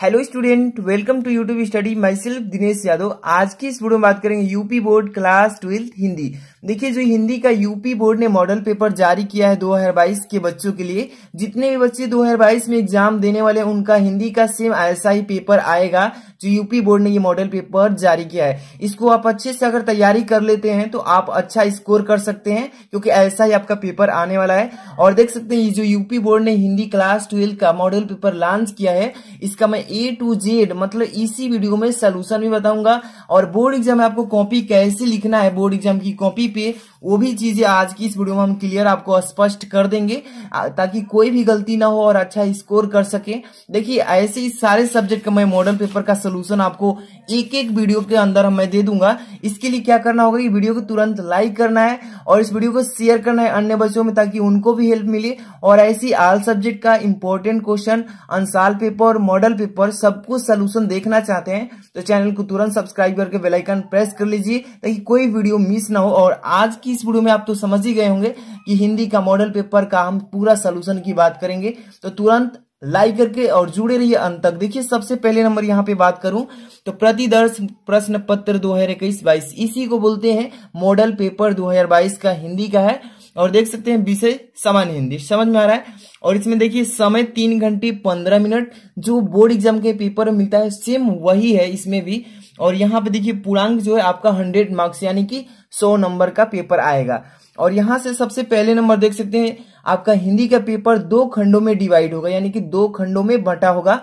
Hello student, welcome to YouTube study. Myself Dinesh Yadav. आज की इस वीडियो में बात करेंगे यूपी बोर्ड क्लास 12 हिंदी। देखिए, जो हिंदी का यूपी बोर्ड ने मॉडल पेपर जारी किया है 2022 के बच्चों के लिए, जितने भी बच्चे 2022 में एग्जाम देने वाले हैं उनका हिंदी का सेम ऐसा ही पेपर आएगा जो यूपी बोर्ड ने ये मॉडल पेपर जारी किया है। इसको आप अच्छे से अगर तैयारी कर लेते हैं तो आप अच्छा स्कोर कर सकते हैं, क्योंकि ऐसा ही आपका पेपर आने वाला है। और देख सकते हैं, ये जो यूपी बोर्ड ने हिंदी क्लास 12 का मॉडल पेपर लॉन्च किया है, इसका मैं A to Z मतलब इसी वीडियो में सोल्यूशन भी बताऊंगा। और बोर्ड एग्जाम में आपको कॉपी कैसे लिखना है, बोर्ड एग्जाम की कॉपी पे, वो भी चीजें आज की इस वीडियो में हम क्लियर आपको स्पष्ट कर देंगे, ताकि कोई भी गलती ना हो और अच्छा स्कोर कर सके। देखिए, ऐसे ही सारे सब्जेक्ट का मैं मॉडल पेपर का सोल्यूशन आपको एक एक वीडियो के अंदर मैं दे दूंगा। इसके लिए क्या करना होगा, ये वीडियो को तुरंत लाइक करना है और इस वीडियो को शेयर करना है अन्य बच्चों में, ताकि उनको भी हेल्प मिले। और ऐसी ऑल सब्जेक्ट का इंपॉर्टेंट क्वेश्चन, अंसाल पेपर, मॉडल पेपर, सब कुछ सोल्यूशन देखना चाहते हैं तो चैनल को तुरंत सब्सक्राइब करके बेल आइकन प्रेस कर लीजिए, ताकि कोई वीडियो मिस ना हो। और आज की इस वीडियो में आप तो समझ ही गए होंगे कि हिंदी का मॉडल पेपर का हम पूरा सोल्यूशन की बात करेंगे, तो तुरंत लाइक करके और जुड़े रहिए अंत तक। देखिए, सबसे पहले नंबर यहाँ पे बात करूं तो प्रतिदर्श प्रश्न पत्र 2021-22, इसी को बोलते हैं मॉडल पेपर 2022 का हिंदी का है। और देख सकते हैं विषय सामान्य हिंदी, समझ में आ रहा है। और इसमें देखिए समय 3 घंटे 15 मिनट, जो बोर्ड एग्जाम के पेपर में मिलता है सेम वही है इसमें भी। और यहाँ पे देखिए पूर्णांक जो है आपका 100 मार्क्स यानी कि 100 नंबर का पेपर आएगा। और यहाँ से सबसे पहले नंबर देख सकते हैं, आपका हिंदी का पेपर 2 खंडों में डिवाइड होगा, यानी कि 2 खंडों में बंटा होगा।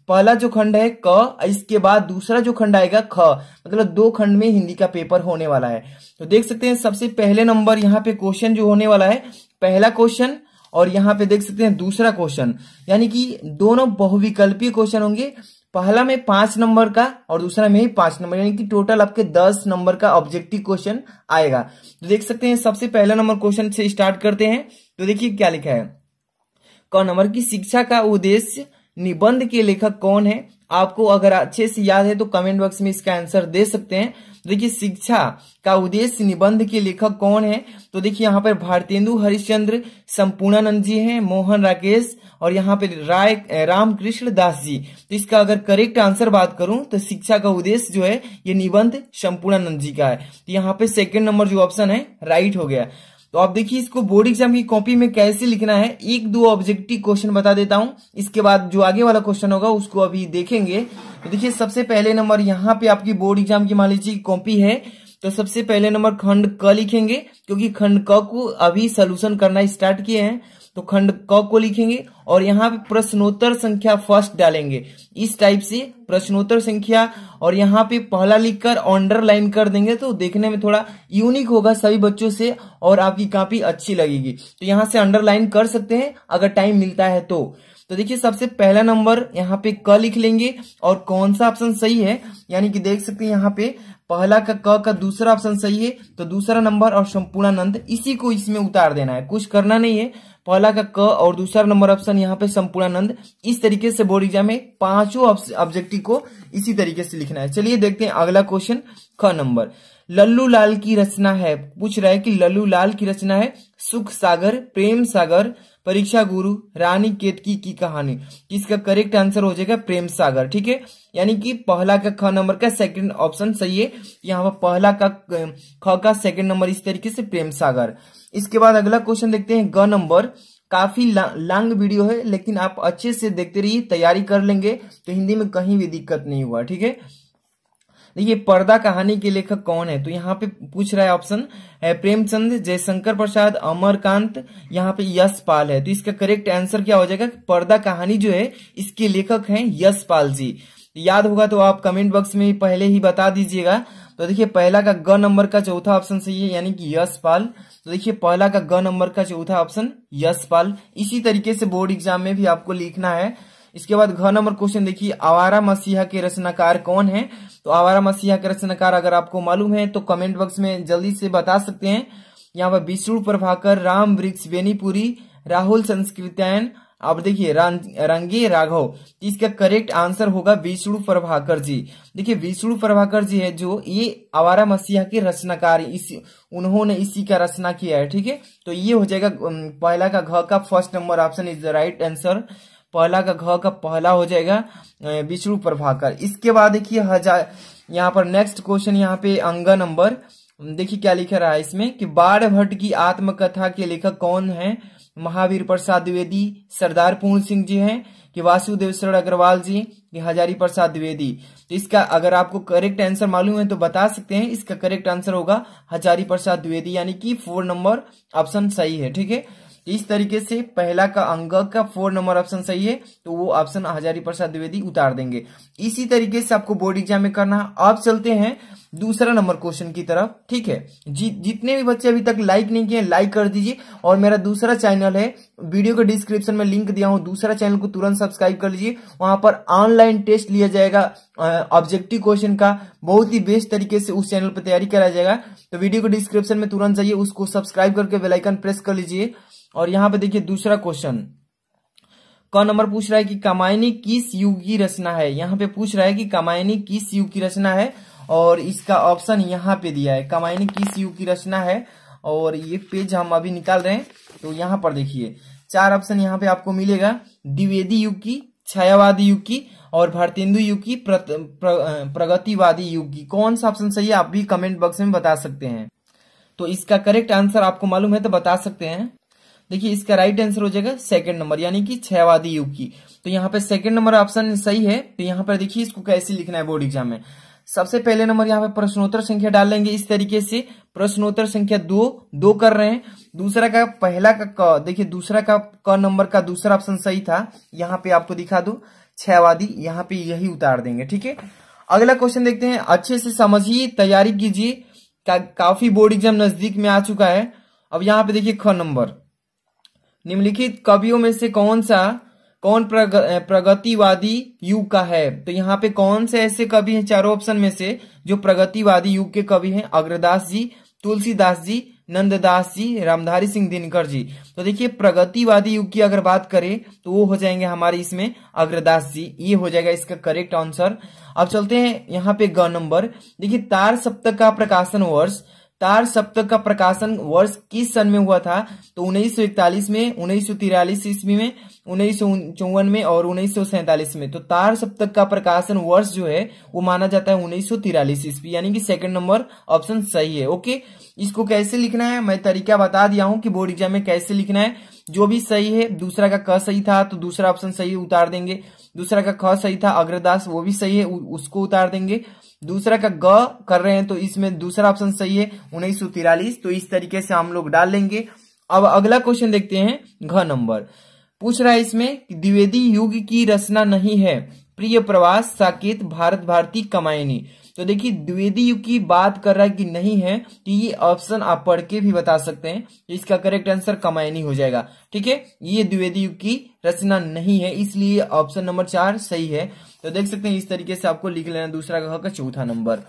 पहला जो खंड है क, इसके बाद दूसरा जो खंड आएगा ख, मतलब 2 खंड में हिंदी का पेपर होने वाला है। तो देख सकते हैं सबसे पहले नंबर यहाँ पे क्वेश्चन जो होने वाला है, पहला क्वेश्चन और यहाँ पे देख सकते हैं दूसरा क्वेश्चन, यानी कि दोनों बहुविकल्पीय क्वेश्चन होंगे। पहला में 5 नंबर का और दूसरा में ही 5 नंबर, यानी कि टोटल आपके 10 नंबर का ऑब्जेक्टिव क्वेश्चन आएगा। तो देख सकते हैं सबसे पहला नंबर क्वेश्चन से स्टार्ट करते हैं। तो देखिए क्या लिखा है, क नंबर की शिक्षा का उद्देश्य निबंध के लेखक कौन है। आपको अगर अच्छे से याद है तो कमेंट बॉक्स में इसका आंसर दे सकते हैं। देखिए, शिक्षा का उद्देश्य निबंध के लेखक कौन है, तो देखिए यहाँ पर भारतेंदु हरिश्चंद्र, संपूर्णानंद जी हैं, मोहन राकेश और यहाँ पे रामकृष्ण दास जी। तो इसका अगर करेक्ट आंसर बात करूं तो शिक्षा का उद्देश्य जो है ये निबंध संपूर्णानंद जी का है। तो यहाँ पे सेकंड नंबर जो ऑप्शन है राइट हो गया। तो आप देखिए, इसको बोर्ड एग्जाम की कॉपी में कैसे लिखना है, 1-2 ऑब्जेक्टिव क्वेश्चन बता देता हूं, इसके बाद जो आगे वाला क्वेश्चन होगा उसको अभी देखेंगे। तो देखिए, सबसे पहले नंबर यहाँ पे आपकी बोर्ड एग्जाम की मान लीजिए कॉपी है, तो सबसे पहले नंबर खंड क लिखेंगे, क्योंकि खंड क को अभी सोल्यूशन करना स्टार्ट किए हैं। तो खंड क को लिखेंगे और यहाँ पे प्रश्नोत्तर संख्या फर्स्ट डालेंगे, इस टाइप से प्रश्नोत्तर संख्या, और यहाँ पे पहला लिखकर अंडरलाइन कर देंगे, तो देखने में थोड़ा यूनिक होगा सभी बच्चों से और आपकी कॉपी अच्छी लगेगी। तो यहाँ से अंडरलाइन कर सकते हैं अगर टाइम मिलता है तो। देखिए, सबसे पहला नंबर यहाँ पे क लिख लेंगे और कौन सा ऑप्शन सही है, यानी कि देख सकते हैं यहाँ पे पहला का क का दूसरा ऑप्शन सही है, तो दूसरा नंबर और संपूर्णानंद इसी को इसमें उतार देना है, कुछ करना नहीं है। पहला का क और दूसरा नंबर ऑप्शन यहाँ पे संपूर्णानंद। इस तरीके से बोर्ड एग्जाम में 5 ऑब्जेक्टिव को इसी तरीके से लिखना है। चलिए देखते हैं अगला क्वेश्चन। ख नंबर, लल्लू लाल की रचना है, पूछ रहा है कि लल्लू लाल की रचना है सुख सागर, प्रेम सागर, परीक्षा गुरु, रानी केतकी की कहानी। इसका करेक्ट आंसर हो जाएगा प्रेम सागर, ठीक है। यानी कि पहला का ख नंबर का सेकंड ऑप्शन सही है, यहाँ पर पहला का ख का सेकंड नंबर इस तरीके से प्रेम सागर। इसके बाद अगला क्वेश्चन देखते हैं। ग नंबर, काफी लॉन्ग वीडियो है, लेकिन आप अच्छे से देखते रहिए, तैयारी कर लेंगे तो हिंदी में कहीं भी दिक्कत नहीं हुआ, ठीक है। देखिए, पर्दा कहानी के लेखक कौन है, तो यहाँ पे पूछ रहा है ऑप्शन है प्रेमचंद, जयशंकर प्रसाद, अमरकांत, यहाँ पे यशपाल है। तो इसका करेक्ट आंसर क्या हो जाएगा, पर्दा कहानी जो है इसके लेखक हैं यशपाल जी। याद होगा तो आप कमेंट बॉक्स में पहले ही बता दीजिएगा। तो देखिए, पहला का ग नंबर का चौथा ऑप्शन सही है, यानी कि यशपाल। तो देखिए, पहला का ग नंबर का चौथा ऑप्शन यशपाल। इसी तरीके से बोर्ड एग्जाम में भी आपको लिखना है। इसके बाद घ नंबर क्वेश्चन देखिए, आवारा मसीहा के रचनाकार कौन है। तो आवारा मसीहा के रचनाकार अगर आपको मालूम है तो कमेंट बॉक्स में जल्दी से बता सकते हैं। यहाँ पर विष्णु प्रभाकर, राम वृक्ष बेनीपुरी, राहुल संस्कृत्यायन, अब देखिए रंगे राघव। इसका करेक्ट आंसर होगा विष्णु प्रभाकर जी। देखिए, विष्णु प्रभाकर जी है जो ये आवारा मसीहा के रचनाकार, उन्होंने इसी का रचना किया है, ठीक है। तो ये हो जाएगा पहला का घ का first number option is the right answer. पहला का घ का पहला हो जाएगा विष्णु प्रभाकर। इसके बाद देखिए यहाँ पर नेक्स्ट क्वेश्चन यहाँ पे अंग नंबर, देखिए क्या लिखा रहा है इसमें कि बाण भट्ट की आत्मकथा के लेखक कौन है? महावीर प्रसाद द्विवेदी, सरदार पूर्ण सिंह जी हैं, कि वासुदेव शरण अग्रवाल जी, कि हजारी प्रसाद द्विवेदी। तो इसका अगर आपको करेक्ट आंसर मालूम है तो बता सकते हैं। इसका करेक्ट आंसर होगा हजारी प्रसाद द्विवेदी, यानी कि 4 नंबर ऑप्शन सही है। ठीक है, इस तरीके से पहला का अंग का 4 नंबर ऑप्शन सही है, तो वो ऑप्शन हजारी प्रसाद द्विवेदी उतार देंगे। इसी तरीके से आपको बोर्ड एग्जाम में करना है। अब चलते हैं दूसरा नंबर क्वेश्चन की तरफ। ठीक है, जितने भी बच्चे अभी तक लाइक नहीं किए लाइक कर दीजिए, और मेरा दूसरा चैनल है, वीडियो के डिस्क्रिप्शन में लिंक दिया हूं, दूसरा चैनल को तुरंत सब्सक्राइब कर लीजिए। वहां पर ऑनलाइन टेस्ट लिया जाएगा ऑब्जेक्टिव क्वेश्चन का, बहुत ही बेस्ट तरीके से उस चैनल पर तैयारी कराया जाएगा। तो वीडियो के डिस्क्रिप्शन में तुरंत जाइए, उसको सब्सक्राइब करके बेल आइकन प्रेस कर लीजिए। और यहाँ पे देखिए दूसरा क्वेश्चन क नंबर पूछ रहा है कि कामायनी किस युग की रचना है। यहाँ पे पूछ रहा है कि कामायनी किस युग की रचना है, और इसका ऑप्शन यहाँ पे दिया है, कामायनी किस युग की रचना है। और ये पेज हम अभी निकाल रहे हैं, तो यहाँ पर देखिए 4 ऑप्शन यहाँ पे आपको मिलेगा, द्विवेदी युग की, छायावादी युग की, और भारतेंदु युग की, प्रगतिवादी युग की। कौन सा ऑप्शन सही है आप भी कमेंट बॉक्स में बता सकते हैं। तो इसका करेक्ट आंसर आपको मालूम है तो बता सकते हैं। देखिए इसका राइट आंसर हो जाएगा 2nd नंबर, यानी कि छायावादी युग की। तो यहाँ पे 2nd नंबर ऑप्शन सही है। तो यहाँ पर देखिए इसको कैसे लिखना है बोर्ड एग्जाम में। सबसे पहले नंबर यहाँ पे प्रश्नोत्तर संख्या डाल लेंगे इस तरीके से, प्रश्नोत्तर संख्या 2 कर रहे हैं। दूसरा का पहला का क, देखिए दूसरा का क नंबर का दूसरा ऑप्शन सही था, यहाँ पे आपको दिखा दो छायावादी, यहाँ पे यही उतार देंगे। ठीक है, अगला क्वेश्चन देखते हैं, अच्छे से समझिए, तैयारी कीजिए, काफी बोर्ड एग्जाम नजदीक में आ चुका है। अब यहाँ पे देखिए ख नंबर, निम्नलिखित कवियों में से कौन प्रगतिवादी युग का है। तो यहाँ पे कौन से ऐसे कवि हैं चारों ऑप्शन में से जो प्रगतिवादी युग के कवि हैं? अग्रदास जी, तुलसीदास जी, नंददास जी, रामधारी सिंह दिनकर जी। तो देखिए प्रगतिवादी युग की अगर बात करें तो वो हो जाएंगे हमारे इसमें अग्रदास जी, ये हो जाएगा इसका करेक्ट आंसर। अब चलते हैं यहाँ पे ग नंबर, देखिए तार सप्तक का प्रकाशन वर्ष, तार सप्तक का प्रकाशन वर्ष किस सन में हुआ था? तो 1941 में, 1943 ईस्वी में, 1954 में और 1947 में। तो तार सप्तक का प्रकाशन वर्ष जो है वो माना जाता है 1943 ईस्वी, यानी कि 2nd नंबर ऑप्शन सही है। ओके, इसको कैसे लिखना है मैं तरीका बता दिया हूं कि बोर्ड एग्जाम में कैसे लिखना है। जो भी सही है, दूसरा का क सही था तो दूसरा ऑप्शन सही है, उतार देंगे। दूसरा का ख सही था, अग्रदास, वो भी सही है, उसको उतार देंगे। दूसरा का ग कर रहे हैं तो इसमें दूसरा ऑप्शन सही है 1943, तो इस तरीके से हम लोग डाल लेंगे। अब अगला क्वेश्चन देखते हैं, घ नंबर पूछ रहा है इसमें द्विवेदी युग की रचना नहीं है, प्रिय प्रवास, साकेत, भारत भारती, कामायनी। तो देखिए द्विवेदी युग की बात कर रहा है कि नहीं है, तो ये ऑप्शन आप पढ़ के भी बता सकते हैं। इसका करेक्ट आंसर कामायनी हो जाएगा। ठीक है, ये द्विवेदी युग की रचना नहीं है, इसलिए ऑप्शन नंबर 4 सही है। तो देख सकते हैं इस तरीके से आपको लिख लेना दूसरा का चौथा नंबर।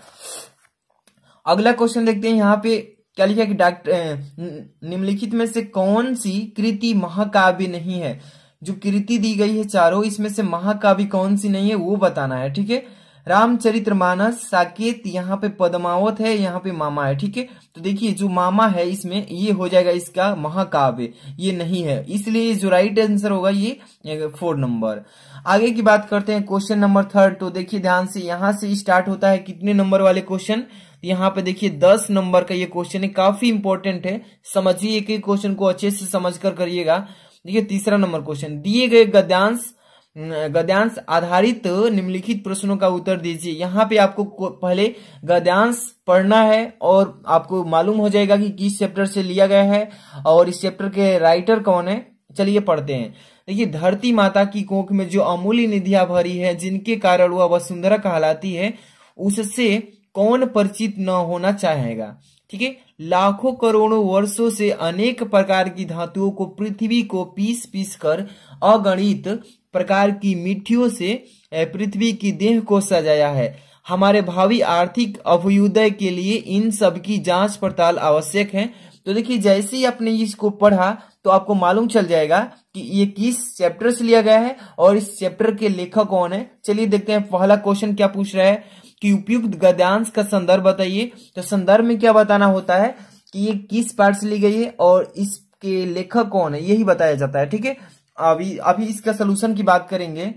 अगला क्वेश्चन देखते हैं, यहाँ पे क्या लिखा है कि निम्नलिखित में से कौन सी कृति महाकाव्य नहीं है। जो कृति दी गई है चारों, इसमें से महाकाव्य कौन सी नहीं है वो बताना है। ठीक है, रामचरितमानस, साकेत, यहाँ पे पद्मावत है, यहाँ पे मामा है। ठीक है, तो देखिए जो मामा है इसमें ये हो जाएगा इसका महाकाव्य, ये नहीं है, इसलिए जो राइट आंसर होगा ये 4 नंबर। आगे की बात करते हैं क्वेश्चन नंबर 3। तो देखिए ध्यान से, यहाँ से स्टार्ट होता है कितने नंबर वाले क्वेश्चन? यहाँ पे देखिए 10 नंबर का ये क्वेश्चन है, काफी इंपॉर्टेंट है, समझिए एक एक क्वेश्चन को अच्छे से समझ कर करिएगा। देखिए तीसरा नंबर क्वेश्चन, दिए गए गद्यांश आधारित निम्नलिखित प्रश्नों का उत्तर दीजिए। यहाँ पे आपको पहले गद्यांश पढ़ना है और आपको मालूम हो जाएगा कि किस चैप्टर से लिया गया है और इस चैप्टर के राइटर कौन है। चलिए पढ़ते हैं। देखिए, धरती माता की कोख में जो अमूल्य निधियां भरी है, जिनके कारण वह वसुंधरा कहलाती है, उससे कौन परिचित न होना चाहेगा। ठीक है, लाखों करोड़ों वर्षों से अनेक प्रकार की धातुओं को पृथ्वी को पीस पीस कर अगणित प्रकार की मिट्टियों से पृथ्वी की देह को सजाया है। हमारे भावी आर्थिक अभ्युदय के लिए इन सब की जांच पड़ताल आवश्यक है। तो देखिए जैसे ही आपने इसको पढ़ा तो आपको मालूम चल जाएगा कि ये किस चैप्टर से लिया गया है और इस चैप्टर के लेखक कौन है। चलिए देखते हैं पहला क्वेश्चन क्या पूछ रहा है कि उपयुक्त गद्यांश का संदर्भ बताइए। तो संदर्भ में क्या बताना होता है कि ये किस पार्ट से ली गई है और इसके लेखक कौन है, यही बताया जाता है। ठीक है, अभी इसका सोल्यूशन की बात करेंगे।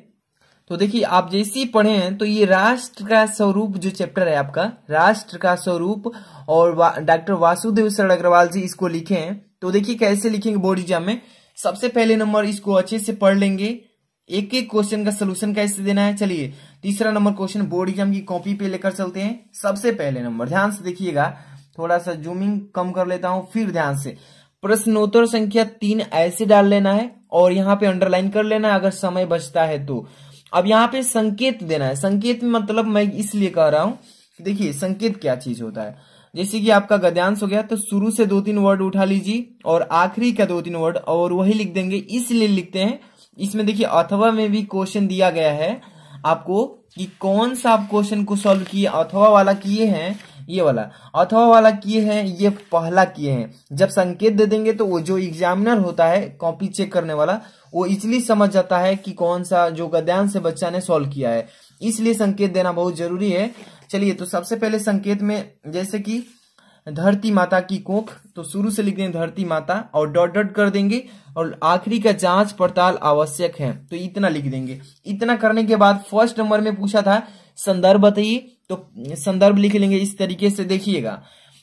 तो देखिए आप जैसे ही पढ़े हैं तो ये राष्ट्र का स्वरूप जो चैप्टर है आपका, राष्ट्र का स्वरूप, और डॉक्टर वासुदेव शरण अग्रवाल जी इसको लिखे हैं। तो देखिए कैसे लिखेंगे बोर्ड एग्जाम में। सबसे पहले नंबर इसको अच्छे से पढ़ लेंगे, एक एक क्वेश्चन का सोल्यूशन कैसे देना है। चलिए तीसरा नंबर क्वेश्चन बोर्ड एग्जाम की कॉपी पे लेकर चलते हैं। सबसे पहले नंबर ध्यान से देखिएगा, थोड़ा सा जूमिंग कम कर लेता हूं, फिर ध्यान से। प्रश्नोत्तर संख्या 3 ऐसे डाल लेना है और यहाँ पे अंडरलाइन कर लेना है अगर समय बचता है तो। अब यहाँ पे संकेत देना है। संकेत में मतलब मैं इसलिए कह रहा हूं, देखिए संकेत क्या चीज होता है। जैसे कि आपका गद्यांश हो गया तो शुरू से 2-3 वर्ड उठा लीजिए और आखिरी का 2-3 वर्ड और वही लिख देंगे। इसलिए लिखते हैं, इसमें देखिए अथवा में भी क्वेश्चन दिया गया है आपको कि कौन सा आप क्वेश्चन को सॉल्व किए। अथवा वाला किए हैं, ये वाला अथवा वाला किए हैं, ये पहला किए हैं। जब संकेत दे देंगे तो वो जो एग्जामिनर होता है कॉपी चेक करने वाला, वो इजीली समझ जाता है कि कौन सा जो गद्यांश से बच्चा ने सॉल्व किया है। इसलिए संकेत देना बहुत जरूरी है। चलिए तो सबसे पहले संकेत में जैसे कि धरती माता की कोख, तो शुरू से लिख देंगे धरती माता और डॉट डॉट कर देंगे और आखिरी का जांच पड़ताल आवश्यक है, तो इतना लिख देंगे। इतना करने के बाद फर्स्ट नंबर में पूछा था संदर्भ बताइए, तो संदर्भ लिख लेंगे इस तरीके से। देखिएगा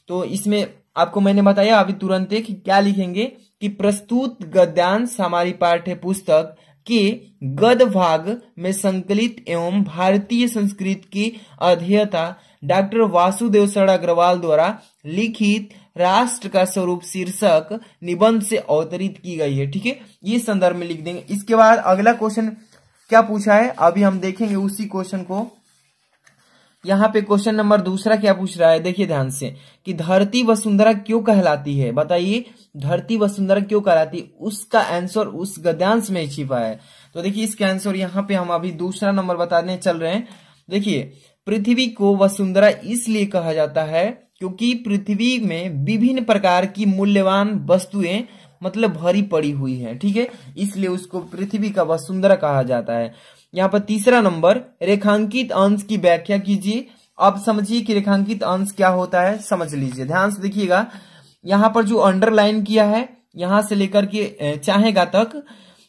तो इसमें आपको मैंने बताया अभी तुरंत कि क्या लिखेंगे कि प्रस्तुत गद्यांश हमारी पाठ्य पुस्तक के गद्य भाग में संकलित एवं भारतीय संस्कृत की अध्येता डॉक्टर वासुदेव शरण अग्रवाल द्वारा लिखित राष्ट्र का स्वरूप शीर्षक निबंध से अवतरित की गई है। ठीक है, ये संदर्भ में लिख देंगे। इसके बाद अगला क्वेश्चन क्या पूछा है अभी हम देखेंगे उसी क्वेश्चन को। यहाँ पे क्वेश्चन नंबर दूसरा क्या पूछ रहा है, देखिए ध्यान से कि धरती वसुंधरा क्यों कहलाती है। बताइए धरती वसुंधरा क्यों कहलाती है, उसका आंसर उस गद्यांश में छिपा है। तो देखिए इसका आंसर यहाँ पे हम अभी दूसरा नंबर बताने चल रहे हैं। देखिए पृथ्वी को वसुंधरा इसलिए कहा जाता है क्योंकि पृथ्वी में विभिन्न प्रकार की मूल्यवान वस्तुएं मतलब भरी पड़ी हुई है। ठीक है, इसलिए उसको पृथ्वी का वसुंधरा कहा जाता है। यहाँ पर तीसरा नंबर रेखांकित अंश की व्याख्या कीजिए। अब समझिए कि रेखांकित अंश क्या होता है, समझ लीजिए ध्यान से देखिएगा। यहाँ पर जो अंडरलाइन किया है यहां से लेकर के चाहेगा तक,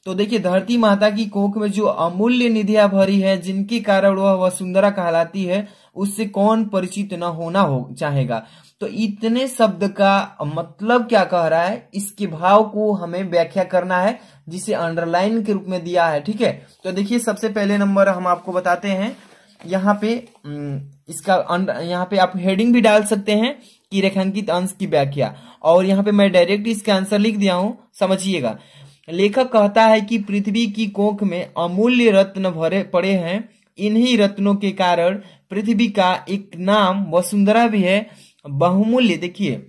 तो देखिए धरती माता की कोख में जो अमूल्य निधियां भरी है जिनके कारण वह वसुंधरा कहलाती है, उससे कौन परिचित न होना हो चाहेगा। तो इतने शब्द का मतलब क्या कह रहा है, इसके भाव को हमें व्याख्या करना है जिसे अंडरलाइन के रूप में दिया है। ठीक है, तो देखिए सबसे पहले नंबर हम आपको बताते हैं। यहाँ पे यहाँ पे आप हेडिंग भी डाल सकते हैं कि रेखांकित अंश की व्याख्या, और यहाँ पे मैं डायरेक्ट इसका आंसर लिख दिया हूं, समझिएगा। लेखक कहता है कि पृथ्वी की कोख में अमूल्य रत्न भरे पड़े हैं, इन्हीं रत्नों के कारण पृथ्वी का एक नाम वसुंधरा भी है। बहुमूल्य, देखिए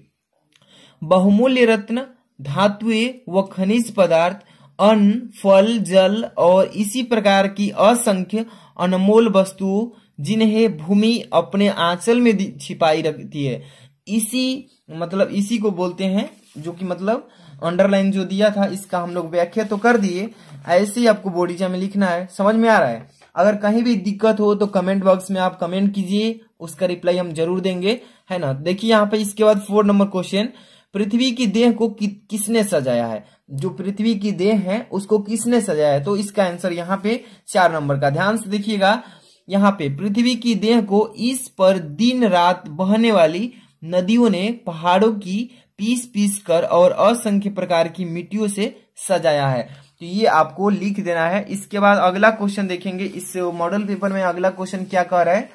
बहुमूल्य रत्न, धातुएं व खनिज पदार्थ, अन्न, फल, जल और इसी प्रकार की असंख्य अनमोल वस्तुओं जिन्हें भूमि अपने आंचल में छिपाई रखती है, इसी को बोलते हैं, जो कि मतलब अंडरलाइन जो दिया था इसका हम लोग व्याख्या तो कर दिए। ऐसे ही आपको बोर्ड एग्जाम में लिखना है। समझ में आ रहा है? अगर कहीं भी दिक्कत हो तो कमेंट बॉक्स में आप कमेंट कीजिए, उसका रिप्लाई हम जरूर देंगे, है ना। देखिए यहाँ पे इसके बाद 4 नंबर क्वेश्चन, पृथ्वी की देह को किसने सजाया है। जो पृथ्वी की देह है उसको किसने सजाया है, तो इसका आंसर यहाँ पे 4 नंबर का। ध्यान से देखिएगा, यहाँ पे पृथ्वी की देह को इस पर दिन रात बहने वाली नदियों ने पहाड़ों की पीस कर और असंख्य प्रकार की मिट्टियों से सजाया है। तो ये आपको लिख देना है। इसके बाद अगला क्वेश्चन देखेंगे, इस मॉडल पेपर में अगला क्वेश्चन क्या कह रहा है,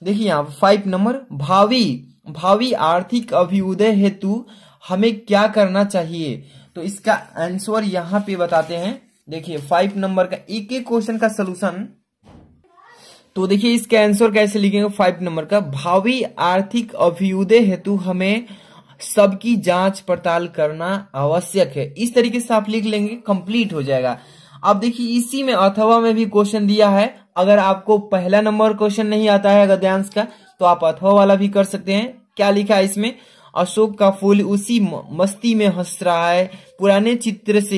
देखिए यहाँ 5 नंबर, भावी आर्थिक अभ्युदय हेतु हमें क्या करना चाहिए। तो इसका आंसर यहाँ पे बताते हैं। देखिए 5 नंबर का एक एक क्वेश्चन का सोल्यूशन। तो देखिए इसका आंसर कैसे लिखेंगे 5 नंबर का, भावी आर्थिक अभ्युदय हेतु हमें सबकी जांच पड़ताल करना आवश्यक है। इस तरीके से आप लिख लेंगे, कंप्लीट हो जाएगा। अब देखिए इसी में अथवा में भी क्वेश्चन दिया है। अगर आपको पहला नंबर क्वेश्चन नहीं आता है गद्यांश का तो आप अथवा वाला भी कर सकते हैं। क्या लिखा है इसमें, अशोक का फूल उसी मस्ती में हंस रहा है, पुराने चित्र से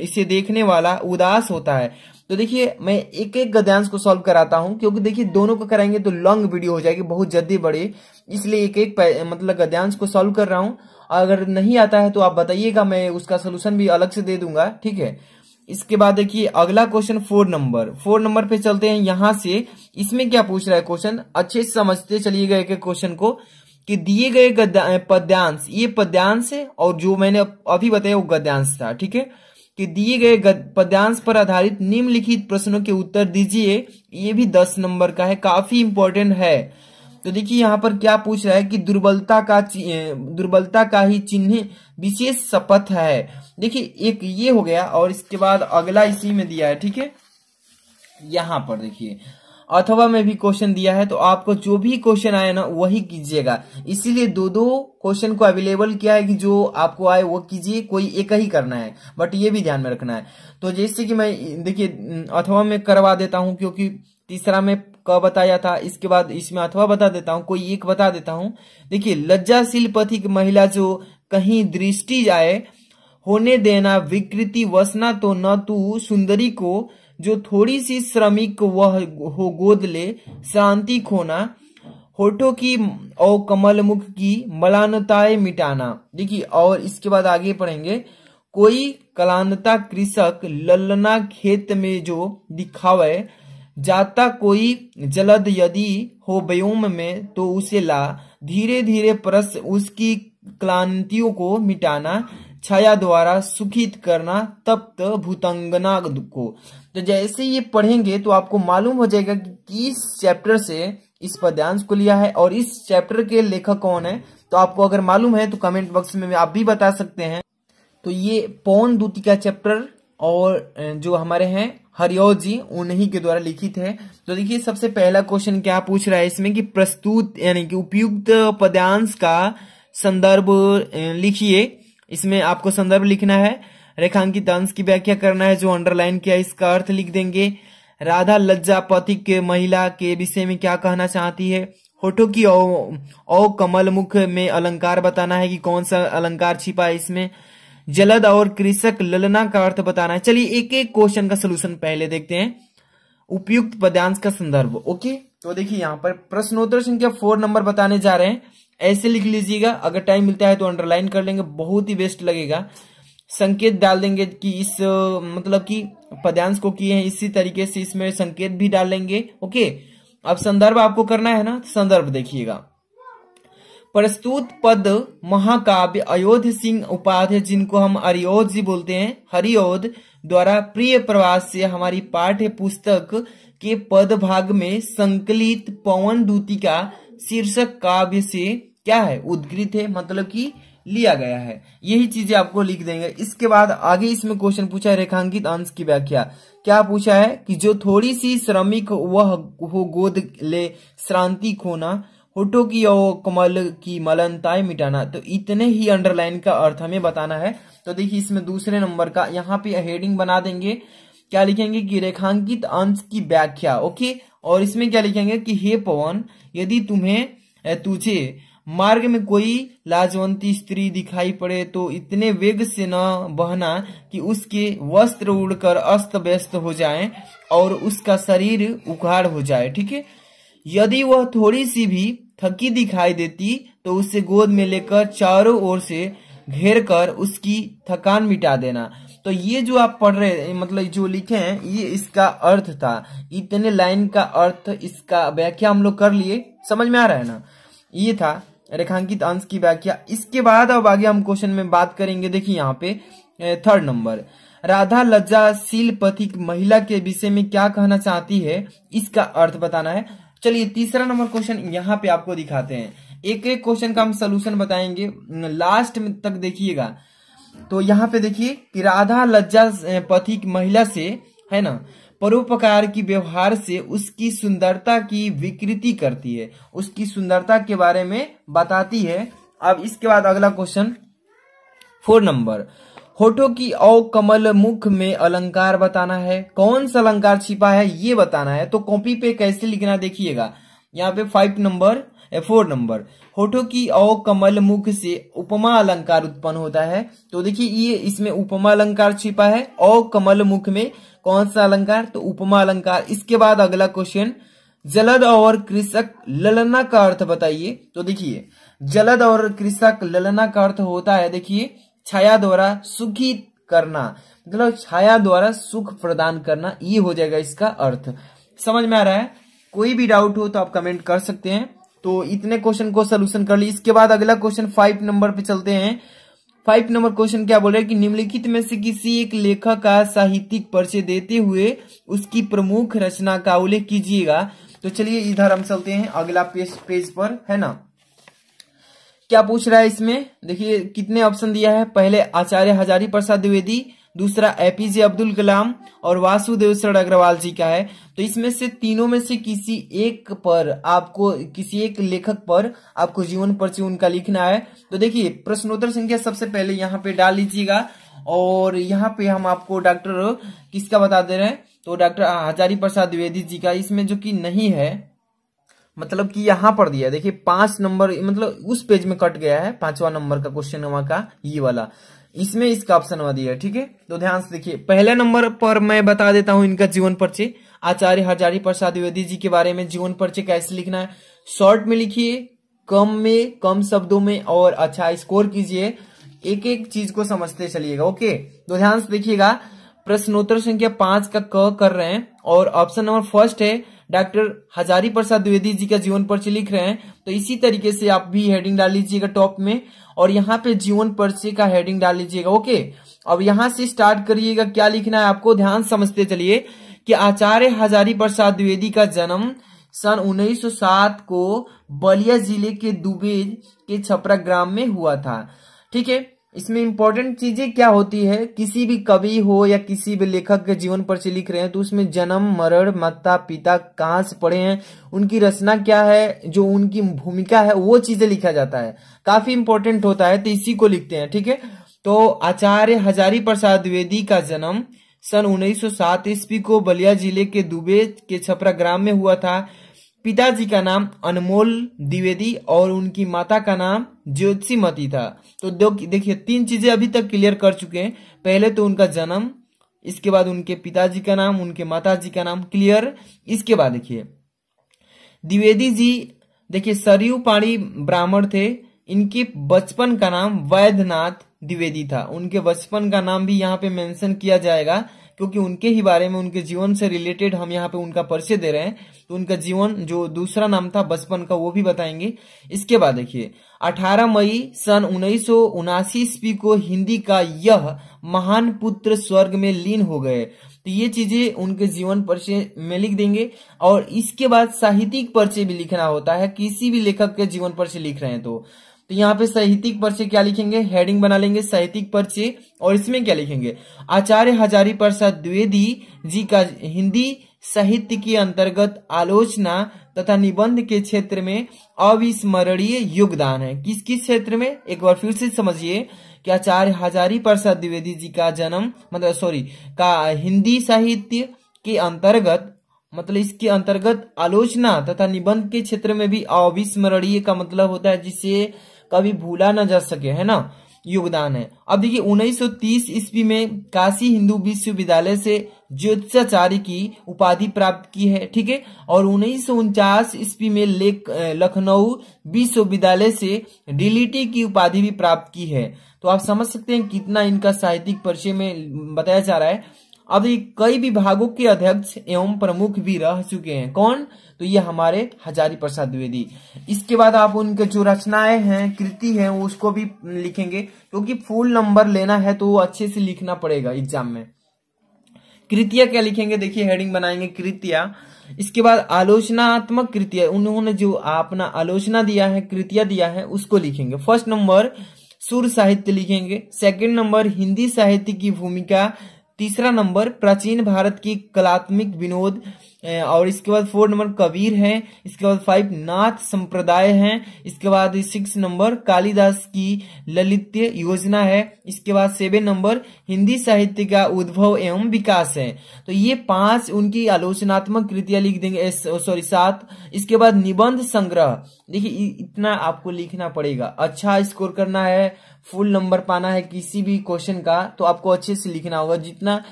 इसे देखने वाला उदास होता है। तो देखिए मैं एक एक गद्यांश को सॉल्व कराता हूं, क्योंकि देखिए दोनों को कराएंगे तो लॉन्ग वीडियो हो जाएगी, बहुत जल्दी बड़े, इसलिए एक एक मतलब गद्यांश को सॉल्व कर रहा हूं। अगर नहीं आता है तो आप बताइएगा, मैं उसका सोल्यूशन भी अलग से दे दूंगा। ठीक है, इसके बाद देखिए अगला क्वेश्चन 4 नंबर पे चलते हैं। यहां से इसमें क्या पूछ रहा है क्वेश्चन, अच्छे से समझते चलिएगा एक एक क्वेश्चन को, कि दिए गए पद्यांश, ये पद्यांश है और जो मैंने अभी बताया वो गद्यांश था, ठीक है। कि दिए गए पद्यांश पर आधारित निम्नलिखित प्रश्नों के उत्तर दीजिए। ये भी 10 नंबर का है, काफी इंपॉर्टेंट है। तो देखिए यहाँ पर क्या पूछ रहा है कि दुर्बलता का ही चिन्ह विशेष शपथ है। देखिए एक ये हो गया और इसके बाद अगला इसी में दिया है, ठीक है। यहाँ पर देखिए अथवा में भी क्वेश्चन दिया है, तो आपको जो भी क्वेश्चन आए ना वही कीजिएगा। इसीलिए दो क्वेश्चन को अवेलेबल किया है कि जो आपको आए वो कीजिए, कोई एक ही करना है, बट ये भी ध्यान में रखना है। तो जैसे कि मैं देखिए अथवा में करवा देता हूं, क्योंकि तीसरा में क बताया था, इसके बाद इसमें अथवा बता देता हूं, कोई एक बता देता हूं। देखिए लज्जाशील पथिक महिला जो कहीं दृष्टि जाए, होने देना विकृति वसना तो न तू सुंदरी को, जो थोड़ी सी श्रमिक वह हो गोद ले, शांति खोना, होठों की और कमल मुख की मलानताएं मिटाना। देखिए और इसके बाद आगे पढ़ेंगे, कोई कलानता कृषक ललना खेत में जो दिखावे, जाता कोई जलद यदि हो व्योम में तो उसे ला, धीरे धीरे परस उसकी क्लांतियों को मिटाना, छाया द्वारा सुखित करना तप्त भूतंगना को। तो जैसे ये पढ़ेंगे तो आपको मालूम हो जाएगा कि इस चैप्टर से इस पद्यांश को लिया है और इस चैप्टर के लेखक कौन है। तो आपको अगर मालूम है तो कमेंट बॉक्स में आप भी बता सकते हैं। तो ये पौन दूती का चैप्टर और जो हमारे हैं हरिओ जी उन्हीं के द्वारा लिखित है। तो देखिए सबसे पहला क्वेश्चन क्या पूछ रहा है इसमें कि प्रस्तुत यानी कि उपयुक्त पद्यांश का संदर्भ लिखिए। इसमें आपको संदर्भ लिखना है, रेखांकित अंश की व्याख्या करना है, जो अंडरलाइन किया इसका अर्थ लिख देंगे। राधा लज्जा पथिक के महिला के विषय में क्या कहना चाहती है, होठों की औ कमल मुख में अलंकार बताना है कि कौन सा अलंकार छिपा है इसमें। जलद और कृषक ललना का अर्थ बताना है। चलिए एक एक क्वेश्चन का सोल्यूशन पहले देखते हैं। उपयुक्त पद्यांश का संदर्भ, ओके। तो देखिए यहाँ पर प्रश्नोत्तर संख्या 4 नंबर बताने जा रहे हैं, ऐसे लिख लीजिएगा। अगर टाइम मिलता है तो अंडरलाइन कर लेंगे, बहुत ही बेस्ट लगेगा। संकेत डाल देंगे कि इस मतलब कि पद्यांश को किए हैं, इसी तरीके से इसमें संकेत भी डाल लेंगे, ओके। अब संदर्भ आपको करना है ना, संदर्भ देखिएगा। प्रस्तुत पद महाकाव्य अयोध्या सिंह उपाध्याय, जिनको हम अरियोध जी बोलते हैं, हरिओध द्वारा प्रिय प्रवास से हमारी पाठ्य पुस्तक के पद भाग में संकलित पवन दूती का शीर्षक काव्य से क्या है, उद्धृत है, मतलब कि लिया गया है। यही चीजें आपको लिख देंगे। इसके बाद आगे इसमें क्वेश्चन पूछा है रेखांकित अंश की व्याख्या। क्या पूछा है कि जो थोड़ी सी श्रमिक वह हो गोद ले, श्रांति खोना, होठों की और कमल की मलनताएं मिटाना। तो इतने ही अंडरलाइन का अर्थ हमें बताना है। तो देखिए इसमें दूसरे नंबर का यहाँ पे हेडिंग बना देंगे, क्या लिखेंगे कि रेखांकित अंश की व्याख्या, ओके। और इसमें क्या लिखेंगे कि हे पवन, यदि तुझे मार्ग में कोई लाजवंती स्त्री दिखाई पड़े तो इतने वेग से न बहना कि उसके वस्त्र उड़कर अस्त व्यस्त हो जाएं और उसका शरीर उघाड़ हो जाए, ठीक है। यदि वह थोड़ी सी भी थकी दिखाई देती तो उसे गोद में लेकर चारों ओर से घेर कर उसकी थकान मिटा देना। तो ये जो आप पढ़ रहे मतलब जो लिखे हैं ये इसका अर्थ था। इतने लाइन का अर्थ, इसका व्याख्या हम लोग कर लिए, समझ में आ रहा है ना। ये था रेखांकित अंश की व्याख्या। इसके बाद अब आगे हम क्वेश्चन में बात करेंगे। देखिए यहाँ पे 3rd नंबर, राधा लज्जाशील पथिक महिला के विषय में क्या कहना चाहती है, इसका अर्थ बताना है। चलिए तीसरा नंबर क्वेश्चन यहाँ पे आपको दिखाते हैं। एक एक क्वेश्चन का हम सोल्यूशन बताएंगे, लास्ट में तक देखिएगा। तो यहाँ पे देखिए कि राधा लज्जा पथिक महिला से है ना परोपकार की व्यवहार से उसकी सुंदरता की विकृति करती है, उसकी सुंदरता के बारे में बताती है। अब इसके बाद अगला क्वेश्चन 4 नंबर, होठों की औ कमल मुख में अलंकार बताना है। कौन सा अलंकार छिपा है ये बताना है। तो कॉपी पे कैसे लिखना देखिएगा। यहाँ पे 4 नंबर, होठों की औ कमल मुख से उपमा अलंकार उत्पन्न होता है। तो देखिए ये इसमें उपमा अलंकार छिपा है। औ कमल मुख में कौन सा अलंकार, तो उपमा अलंकार। इसके बाद अगला क्वेश्चन, जलद और कृषक ललना का अर्थ बताइए। तो देखिए जलद और कृषक ललना का अर्थ होता है, देखिए छाया द्वारा सुखी करना, मतलब छाया द्वारा सुख प्रदान करना, ये हो जाएगा इसका अर्थ। समझ में आ रहा है? कोई भी डाउट हो तो आप कमेंट कर सकते हैं। तो इतने क्वेश्चन को सोल्यूशन कर ली। इसके बाद अगला क्वेश्चन 5 नंबर पे चलते हैं। 5 नंबर क्वेश्चन क्या बोल रहा है कि निम्नलिखित में से किसी एक लेखक का साहित्यिक परिचय देते हुए उसकी प्रमुख रचना का उल्लेख कीजिएगा। तो चलिए इधर हम चलते हैं अगला पेज पर, है ना। क्या पूछ रहा है इसमें? देखिए कितने ऑप्शन दिया है। पहले आचार्य हजारी प्रसाद द्विवेदी, दूसरा एपीजे अब्दुल कलाम और वासुदेव शरण अग्रवाल जी का है। तो इसमें से तीनों में से किसी एक पर आपको, किसी एक लेखक पर आपको जीवन परिचय उनका लिखना है। तो देखिए प्रश्नोत्तर संख्या सबसे पहले यहाँ पे डाल लीजिएगा और यहाँ पे हम आपको डॉक्टर किसका बता दे रहे हैं, तो डॉक्टर हजारी प्रसाद द्विवेदी जी का। इसमें जो कि नहीं है, मतलब कि यहाँ पर दिया है, देखिए 5 नंबर, मतलब उस पेज में कट गया है 5वां नंबर का क्वेश्चन नंबर का ये वाला, इसमें इसका ऑप्शन हुआ दिया है। ठीक है, तो ध्यान से देखिए। पहले नंबर पर मैं बता देता हूं इनका जीवन परिचय। आचार्य हजारी प्रसाद द्विवेदी जी के बारे में जीवन परिचय कैसे लिखना है, शॉर्ट में लिखिए, कम में, कम शब्दों में, और अच्छा स्कोर कीजिए, एक एक चीज को समझते चलिएगा। ओके, तो ध्यान से देखिएगा। प्रश्नोत्तर संख्या 5 का क कर रहे हैं और ऑप्शन नंबर फर्स्ट है डॉक्टर हजारी प्रसाद द्विवेदी जी का जीवन परिचय लिख रहे हैं। तो इसी तरीके से आप भी हेडिंग डाल लीजिएगा टॉप में और यहाँ पे जीवन परिचय का हेडिंग डाल लीजिएगा। ओके, अब यहाँ से स्टार्ट करिएगा। क्या लिखना है आपको, ध्यान समझते चलिए कि आचार्य हजारी प्रसाद द्विवेदी का जन्म सन 1907 को बलिया जिले के दुबेज के छपरा ग्राम में हुआ था। ठीक है, इसमें इंपॉर्टेंट चीजें क्या होती है, किसी भी कवि हो या किसी भी लेखक के जीवन परिचय लिख रहे हैं तो उसमें जन्म, मरण, माता पिता, कहाँ से पढ़े हैं, उनकी रचना क्या है, जो उनकी भूमिका है, वो चीजें लिखा जाता है। काफी इंपॉर्टेंट होता है, तो इसी को लिखते हैं। ठीक है, तो आचार्य हजारी प्रसाद द्विवेदी का जन्म सन 1907 ईस्वी को बलिया जिले के दुबे के छपरा ग्राम में हुआ था। पिताजी का नाम अनमोल द्विवेदी और उनकी माता का नाम ज्योतिमती था। तो देखिए 3 चीजें अभी तक क्लियर कर चुके हैं। पहले तो उनका जन्म, इसके बाद उनके पिताजी का नाम, उनके माताजी का नाम, क्लियर। इसके बाद देखिए द्विवेदी जी, देखिए सरयू पाणी ब्राह्मण थे। इनके बचपन का नाम वैद्यनाथ द्विवेदी था। उनके बचपन का नाम भी यहाँ पे मेंशन किया जाएगा क्योंकि उनके ही बारे में, उनके जीवन से रिलेटेड हम यहाँ पे उनका परिचय दे रहे हैं। तो उनका जीवन, जो दूसरा नाम था बचपन का, वो भी बताएंगे। इसके बाद देखिए 18 मई सन 1979 ईस्वी को हिंदी का यह महान पुत्र स्वर्ग में लीन हो गए। तो ये चीजें उनके जीवन परिचय में लिख देंगे। और इसके बाद साहित्यिक परिचय भी लिखना होता है, किसी भी लेखक के जीवन परिचय लिख रहे हैं तो यहाँ पे साहित्यिक परिचय क्या लिखेंगे, हेडिंग बना लेंगे साहित्यिक परिचय। और इसमें क्या लिखेंगे, आचार्य हजारी प्रसाद द्विवेदी जी का हिंदी साहित्य के अंतर्गत आलोचना तथा निबंध के क्षेत्र में अविस्मरणीय योगदान है। किस किस क्षेत्र में, एक बार फिर से समझिए कि आचार्य हजारी प्रसाद द्विवेदी जी का जन्म, का हिंदी साहित्य के अंतर्गत, मतलब इसके अंतर्गत आलोचना तथा निबंध के क्षेत्र में भी अविस्मरणीय का मतलब होता है जिसे कभी भूला न जा सके, है ना, योगदान है। अब देखिए 1930 ईस्वी में काशी हिंदू विश्वविद्यालय से ज्योतिषाचार्य की उपाधि प्राप्त की है। ठीक है, और 1949 ईस्वी में लखनऊ विश्वविद्यालय से डीलिटी की उपाधि भी प्राप्त की है। तो आप समझ सकते हैं कितना इनका साहित्यिक परिचय में बताया जा रहा है। अब ये कई विभागों के अध्यक्ष एवं प्रमुख भी रह चुके हैं। कौन, तो ये हमारे हजारी प्रसाद द्विवेदी। इसके बाद आप उनके जो रचनाएं हैं, कृति हैं, उसको भी लिखेंगे क्योंकि फुल नंबर लेना है तो अच्छे से लिखना पड़ेगा एग्जाम में। कृतियां क्या लिखेंगे, देखिए हेडिंग बनाएंगे कृतियां। इसके बाद आलोचनात्मक कृतियां, उन्होंने जो अपना आलोचना दिया है, कृतियां दिया है, उसको लिखेंगे। फर्स्ट नंबर सुर साहित्य लिखेंगे, सेकंड नंबर हिंदी साहित्य की भूमिका, तीसरा नंबर प्राचीन भारत की कलात्मक विनोद, और इसके बाद 4 नंबर कबीर है, इसके बाद 5 नाथ संप्रदाय है, इसके बाद 6 नंबर कालिदास की ललित्य योजना है, इसके बाद 7 नंबर हिंदी साहित्य का उद्भव एवं विकास है। तो ये 5 उनकी आलोचनात्मक कृतियां लिख देंगे, 7। इसके बाद निबंध संग्रह, देखिए इतना आपको लिखना पड़ेगा। अच्छा स्कोर करना है, फुल नंबर पाना है किसी भी क्वेश्चन का, तो आपको अच्छे से लिखना होगा, जितना,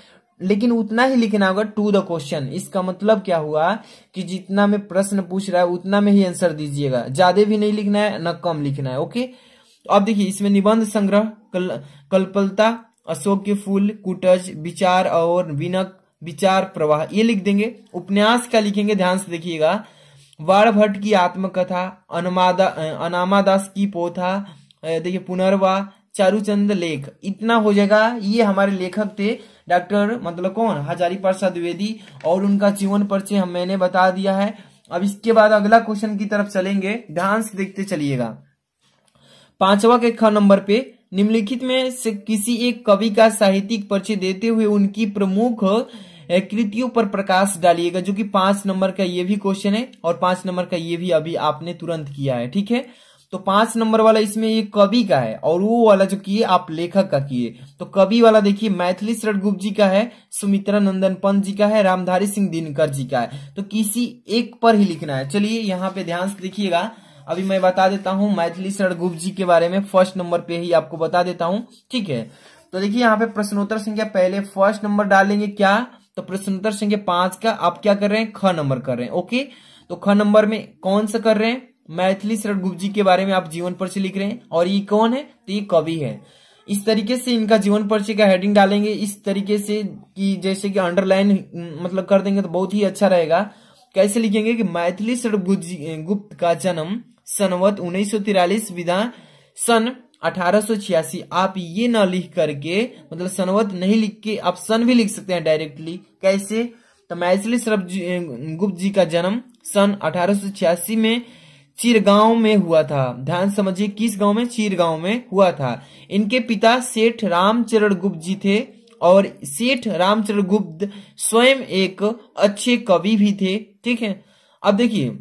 लेकिन उतना ही लिखना होगा टू द क्वेश्चन। इसका मतलब क्या हुआ कि जितना में प्रश्न पूछ रहा है उतना में ही आंसर दीजिएगा, ज्यादा भी नहीं लिखना है न कम लिखना है। ओके, तो अब देखिए इसमें निबंध संग्रह, कल्पलता अशोक के फूल, कुटज, विचार और विनक, विचार प्रवाह, ये लिख देंगे। उपन्यास का लिखेंगे, ध्यान से देखिएगा, वाण भट्ट की आत्मकथा, अनामादास की पोथा, देखिए पुनर्वा, चारुचंद लेख, इतना हो जाएगा। ये हमारे लेखक थे डॉक्टर मतलब कौन, हजारी प्रसाद द्विवेदी, और उनका जीवन परिचय मैंने बता दिया है। अब इसके बाद अगला क्वेश्चन की तरफ चलेंगे, ध्यान से देखते चलिएगा। 5वां के ख नंबर पे, निम्नलिखित में से किसी एक कवि का साहित्यिक परिचय देते हुए उनकी प्रमुख कृतियों पर प्रकाश डालिएगा, जो कि 5 नंबर का ये भी क्वेश्चन है और 5 नंबर का ये भी अभी आपने तुरंत किया है, ठीक है। तो 5 नंबर वाला इसमें ये कवि का है और वो वाला जो किए आप लेखक का किए। तो कवि वाला देखिए मैथिली शरण गुप्त जी का है, सुमित्रा नंदन पंत जी का है, रामधारी सिंह दिनकर जी का है। तो किसी एक पर ही लिखना है। चलिए यहाँ पे ध्यान से देखिएगा, अभी मैं बता देता हूँ मैथिली शरण गुप्त जी के बारे में, फर्स्ट नंबर पे ही आपको बता देता हूँ, ठीक है। तो देखिए यहाँ पे प्रश्नोत्तर संख्या पहले फर्स्ट नंबर डालेंगे क्या, तो प्रश्नोत्तर संख्या 5 का आप क्या कर रहे हैं, ख नंबर कर रहे हैं, ओके। तो ख नंबर में कौन सा कर रहे हैं, मैथिली शरण गुप्त जी के बारे में आप जीवन परिचय लिख रहे हैं, और ये कौन है, तो ये कवि है। इस तरीके से इनका जीवन परिचय का हेडिंग डालेंगे, इस तरीके से कि जैसे कि अंडरलाइन मतलब कर देंगे तो बहुत ही अच्छा रहेगा। कैसे लिखेंगे कि मैथिली शरण गुप्त का जन्म सनवत 1943 विधा सन 1886। आप ये ना लिख करके मतलब सनवत नहीं लिख के आप सन भी लिख सकते हैं डायरेक्टली। कैसे, तो मैथिली शरण गुप्त जी का जन्म सन 1886 में चिरगांव में हुआ था। ध्यान समझिए, किस गांव में, चिरगांव में हुआ था। इनके पिता सेठ रामचरण गुप्त जी थे और सेठ रामचरण गुप्त स्वयं एक अच्छे कवि भी थे, ठीक है। अब देखिए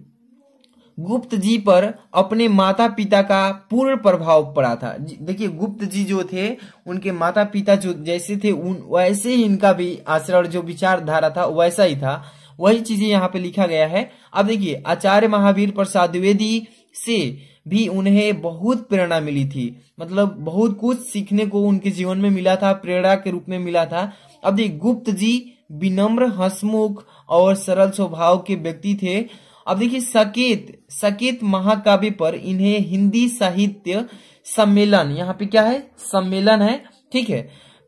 गुप्त जी पर अपने माता पिता का पूर्ण प्रभाव पड़ा था। देखिए गुप्त जी जो थे उनके माता पिता जो जैसे थे वैसे ही इनका भी आचरण जो विचारधारा था वैसा ही था, वही चीजें यहाँ पे लिखा गया है। अब देखिए आचार्य महावीर प्रसाद द्विवेदी से भी उन्हें बहुत प्रेरणा मिली थी, मतलब बहुत कुछ सीखने को उनके जीवन में मिला था, प्रेरणा के रूप में मिला था। अब देखिए गुप्त जी विनम्र, हंसमुख और सरल स्वभाव के व्यक्ति थे। अब देखिए सकेत महाकाव्य पर इन्हें हिंदी साहित्य सम्मेलन, यहाँ पे क्या है, सम्मेलन है, ठीक है,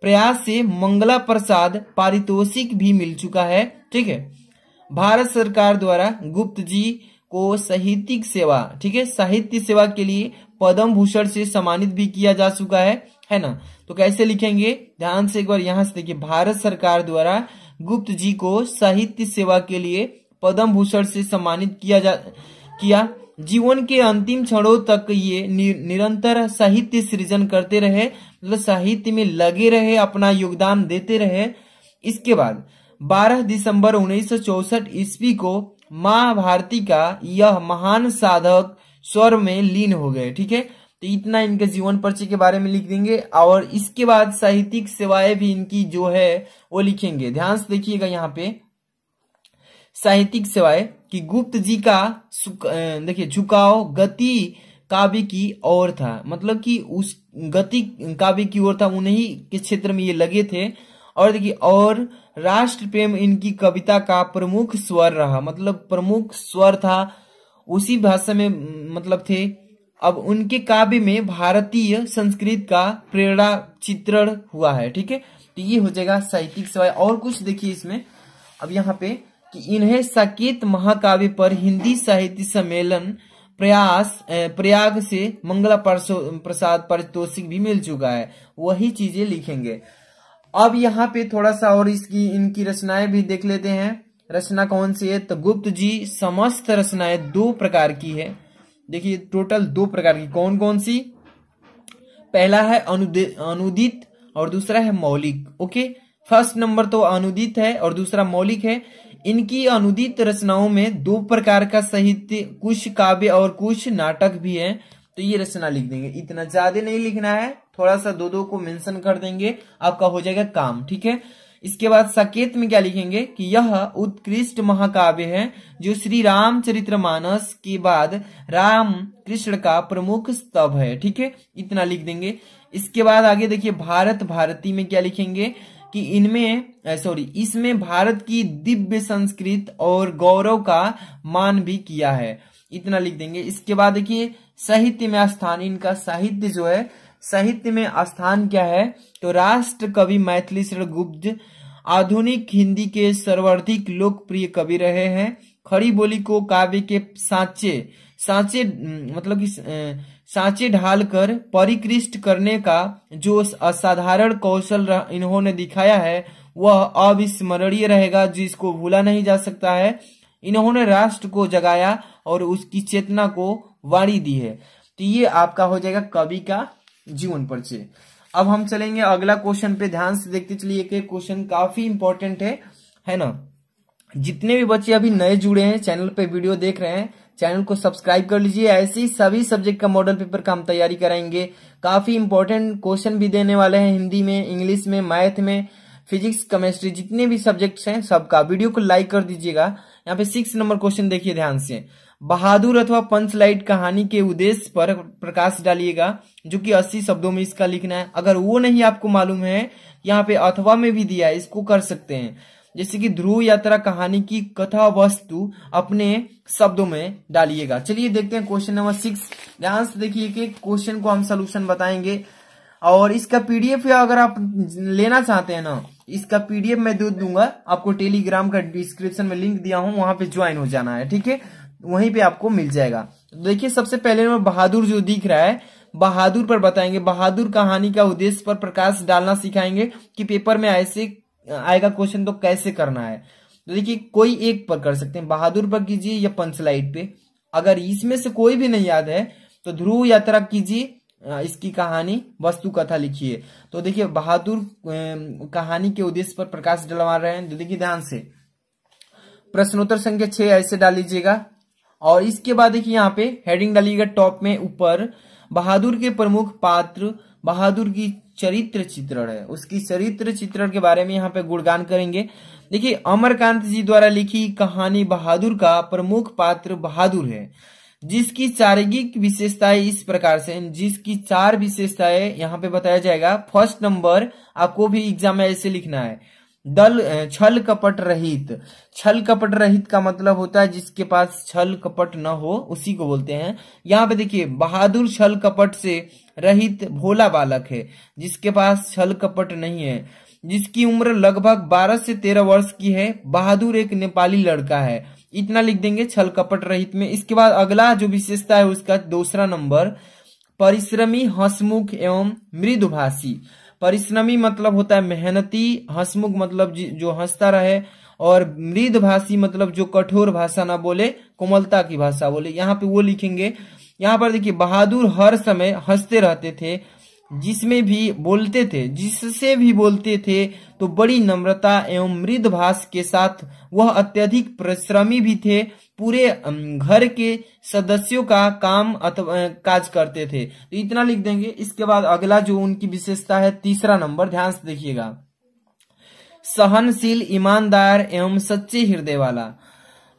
प्रयास से मंगला प्रसाद पारितोषिक भी मिल चुका है, ठीक है। भारत सरकार द्वारा गुप्त जी को साहित्यिक सेवा, ठीक है, साहित्य सेवा के लिए पद्म भूषण से सम्मानित भी किया जा चुका है ना। तो कैसे लिखेंगे, ध्यान से एक बार यहाँ से देखिए, भारत सरकार द्वारा गुप्त जी को साहित्य सेवा के लिए पद्म भूषण से सम्मानित किया। जीवन के अंतिम क्षणों तक ये निरंतर साहित्य सृजन करते रहे, मतलब साहित्य में लगे रहे, अपना योगदान देते रहे। इसके बाद 12 दिसंबर 1964 ईस्वी को माँ भारती का यह महान साधक स्वर में लीन हो गए, ठीक है। तो इतना इनके जीवन परिचय के बारे में लिख देंगे और इसके बाद साहित्यिक सेवाएं भी इनकी जो है वो लिखेंगे। ध्यान से देखिएगा यहाँ पे साहित्यिक सेवाएं कि गुप्त जी का देखिए झुकाव गति काव्य की ओर था, मतलब कि उस गति काव्य की ओर था, उन्हीं के क्षेत्र में ये लगे थे। और देखिए और राष्ट्र प्रेम इनकी कविता का प्रमुख स्वर रहा, मतलब प्रमुख स्वर था, उसी भाषा में मतलब थे। अब उनके काव्य में भारतीय संस्कृति का प्रेरणा चित्रण हुआ है, ठीक है। तो ये हो जाएगा साहित्यिक सेवाएं। और कुछ देखिए इसमें अब यहाँ पे कि इन्हें साकेत महाकाव्य पर हिंदी साहित्य सम्मेलन प्रयाग से मंगला प्रसाद पारितोषिक भी मिल चुका है, वही चीजें लिखेंगे। अब यहाँ पे थोड़ा सा और इनकी रचनाएं भी देख लेते हैं। रचना कौन सी है, तो गुप्त जी समस्त रचनाएं 2 प्रकार की है। देखिए टोटल 2 प्रकार की, कौन कौन सी, पहला है अनुदित और दूसरा है मौलिक, ओके। फर्स्ट नंबर तो अनुदित है और दूसरा मौलिक है। इनकी अनुदित रचनाओं में 2 प्रकार का साहित्य, कुछ काव्य और कुछ नाटक भी है। तो ये रचना लिख देंगे, इतना ज्यादा नहीं लिखना है, थोड़ा सा 2-2 को मेंशन कर देंगे, आपका हो जाएगा काम, ठीक है। इसके बाद साकेत में क्या लिखेंगे कि यह उत्कृष्ट महाकाव्य है जो श्री रामचरितमानस के बाद राम कृष्ण का प्रमुख स्तंभ है, ठीक है, इतना लिख देंगे। इसके बाद आगे देखिए भारत भारती में क्या लिखेंगे कि इसमें भारत की दिव्य संस्कृति और गौरव का मान भी किया है, इतना लिख देंगे। इसके बाद देखिए साहित्य में स्थान, इनका साहित्य जो है साहित्य में स्थान क्या है? तो राष्ट्र कवि मैथिली शरण गुप्त आधुनिक हिंदी के सर्वाधिक लोकप्रिय कवि रहे हैं। खड़ी बोली को काव्य के सांचे मतलब कि सांचे ढालकर परिकृष्ट करने का जो असाधारण कौशल इन्होंने दिखाया है वह अविस्मरणीय रहेगा, जिसको भूला नहीं जा सकता है। इन्होंने राष्ट्र को जगाया और उसकी चेतना को वाणी दी है। तो ये आपका हो जाएगा कवि का जीवन परिचय। अब हम चलेंगे अगला क्वेश्चन पे, ध्यान से देखते चलिए कि क्वेश्चन काफी इंपॉर्टेंट है ना। जितने भी बच्चे अभी नए जुड़े हैं, चैनल पे वीडियो देख रहे हैं, चैनल को सब्सक्राइब कर लीजिए। ऐसे ही सभी सब्जेक्ट का मॉडल पेपर का हम तैयारी कराएंगे। काफी इंपॉर्टेंट क्वेश्चन भी देने वाले हैं हिंदी में, इंग्लिश में, मैथ में, फिजिक्स, केमिस्ट्री, जितने भी सब्जेक्ट्स हैं सबका। वीडियो को लाइक कर दीजिएगा। यहाँ पे 6 नंबर क्वेश्चन देखिए ध्यान से। बहादुर अथवा पंचलाइट कहानी के उद्देश्य पर प्रकाश डालिएगा, जो कि 80 शब्दों में इसका लिखना है। अगर वो नहीं आपको मालूम है, यहाँ पे अथवा में भी दिया है, इसको कर सकते हैं। जैसे कि ध्रुव यात्रा कहानी की कथा वस्तु अपने शब्दों में डालिएगा। चलिए देखते हैं क्वेश्चन नंबर 6। ध्यान से देखिए कि क्वेश्चन को हम सोल्यूशन बताएंगे, और इसका पीडीएफ अगर आप लेना चाहते हैं ना, इसका पीडीएफ मैं दे दूंगा आपको। टेलीग्राम का डिस्क्रिप्शन में लिंक दिया हूं, वहां पे ज्वाइन हो जाना है, ठीक है, वहीं पे आपको मिल जाएगा। देखिए सबसे पहले नंबर बहादुर जो दिख रहा है, बहादुर पर बताएंगे। बहादुर कहानी का उद्देश्य पर प्रकाश डालना सिखाएंगे कि पेपर में ऐसे आएगा क्वेश्चन तो कैसे करना है। तो देखिए कोई एक पर कर सकते हैं, बहादुर पर कीजिए या पंचलाइट पे। अगर इसमें से कोई भी नहीं याद है तो ध्रुव यात्रा कीजिए, इसकी कहानी वस्तु कथा लिखिए। तो देखिए बहादुर कहानी के उद्देश्य पर प्रकाश डलवा रहे हैं। तो देखिए ध्यान से प्रश्नोत्तर संख्या 6 ऐसे डाल लीजिएगा। और इसके बाद देखिए यहाँ पे हेडिंग डालिएगा टॉप में ऊपर, बहादुर के प्रमुख पात्र, बहादुर की चरित्र चित्रण है, उसकी चरित्र चित्रण के बारे में यहाँ पे गुणगान करेंगे। देखिए अमरकांत जी द्वारा लिखी कहानी बहादुर का प्रमुख पात्र बहादुर है, जिसकी चारित्रिक विशेषताएं इस प्रकार से, जिसकी 4 विशेषताएं यहाँ पे बताया जाएगा। फर्स्ट नंबर आपको भी एग्जाम में ऐसे लिखना है, छल कपट रहित। छल कपट रहित का मतलब होता है जिसके पास छल कपट न हो, उसी को बोलते हैं। यहाँ पे देखिए बहादुर छल कपट से रहित भोला बालक है, जिसके पास छल कपट नहीं है, जिसकी उम्र लगभग 12 से 13 वर्ष की है। बहादुर एक नेपाली लड़का है, इतना लिख देंगे छल कपट रहित में। इसके बाद अगला जो विशेषता है उसका दूसरा नंबर, परिश्रमी, हंसमुख एवं मृदुभाषी। परिश्रमी मतलब होता है मेहनती, हंसमुख मतलब जो हंसता रहे, और मृदुभाषी मतलब जो कठोर भाषा ना बोले, कोमलता की भाषा बोले, यहाँ पे वो लिखेंगे। यहाँ पर देखिए बहादुर हर समय हंसते रहते थे, जिससे भी बोलते थे तो बड़ी नम्रता एवं मृदुभाष के साथ। वह अत्यधिक परिश्रमी भी थे, पूरे घर के सदस्यों का काम काज करते थे। तो इतना लिख देंगे। इसके बाद अगला जो उनकी विशेषता है तीसरा नंबर, ध्यान से देखिएगा, सहनशील, ईमानदार एवं सच्चे हृदय वाला।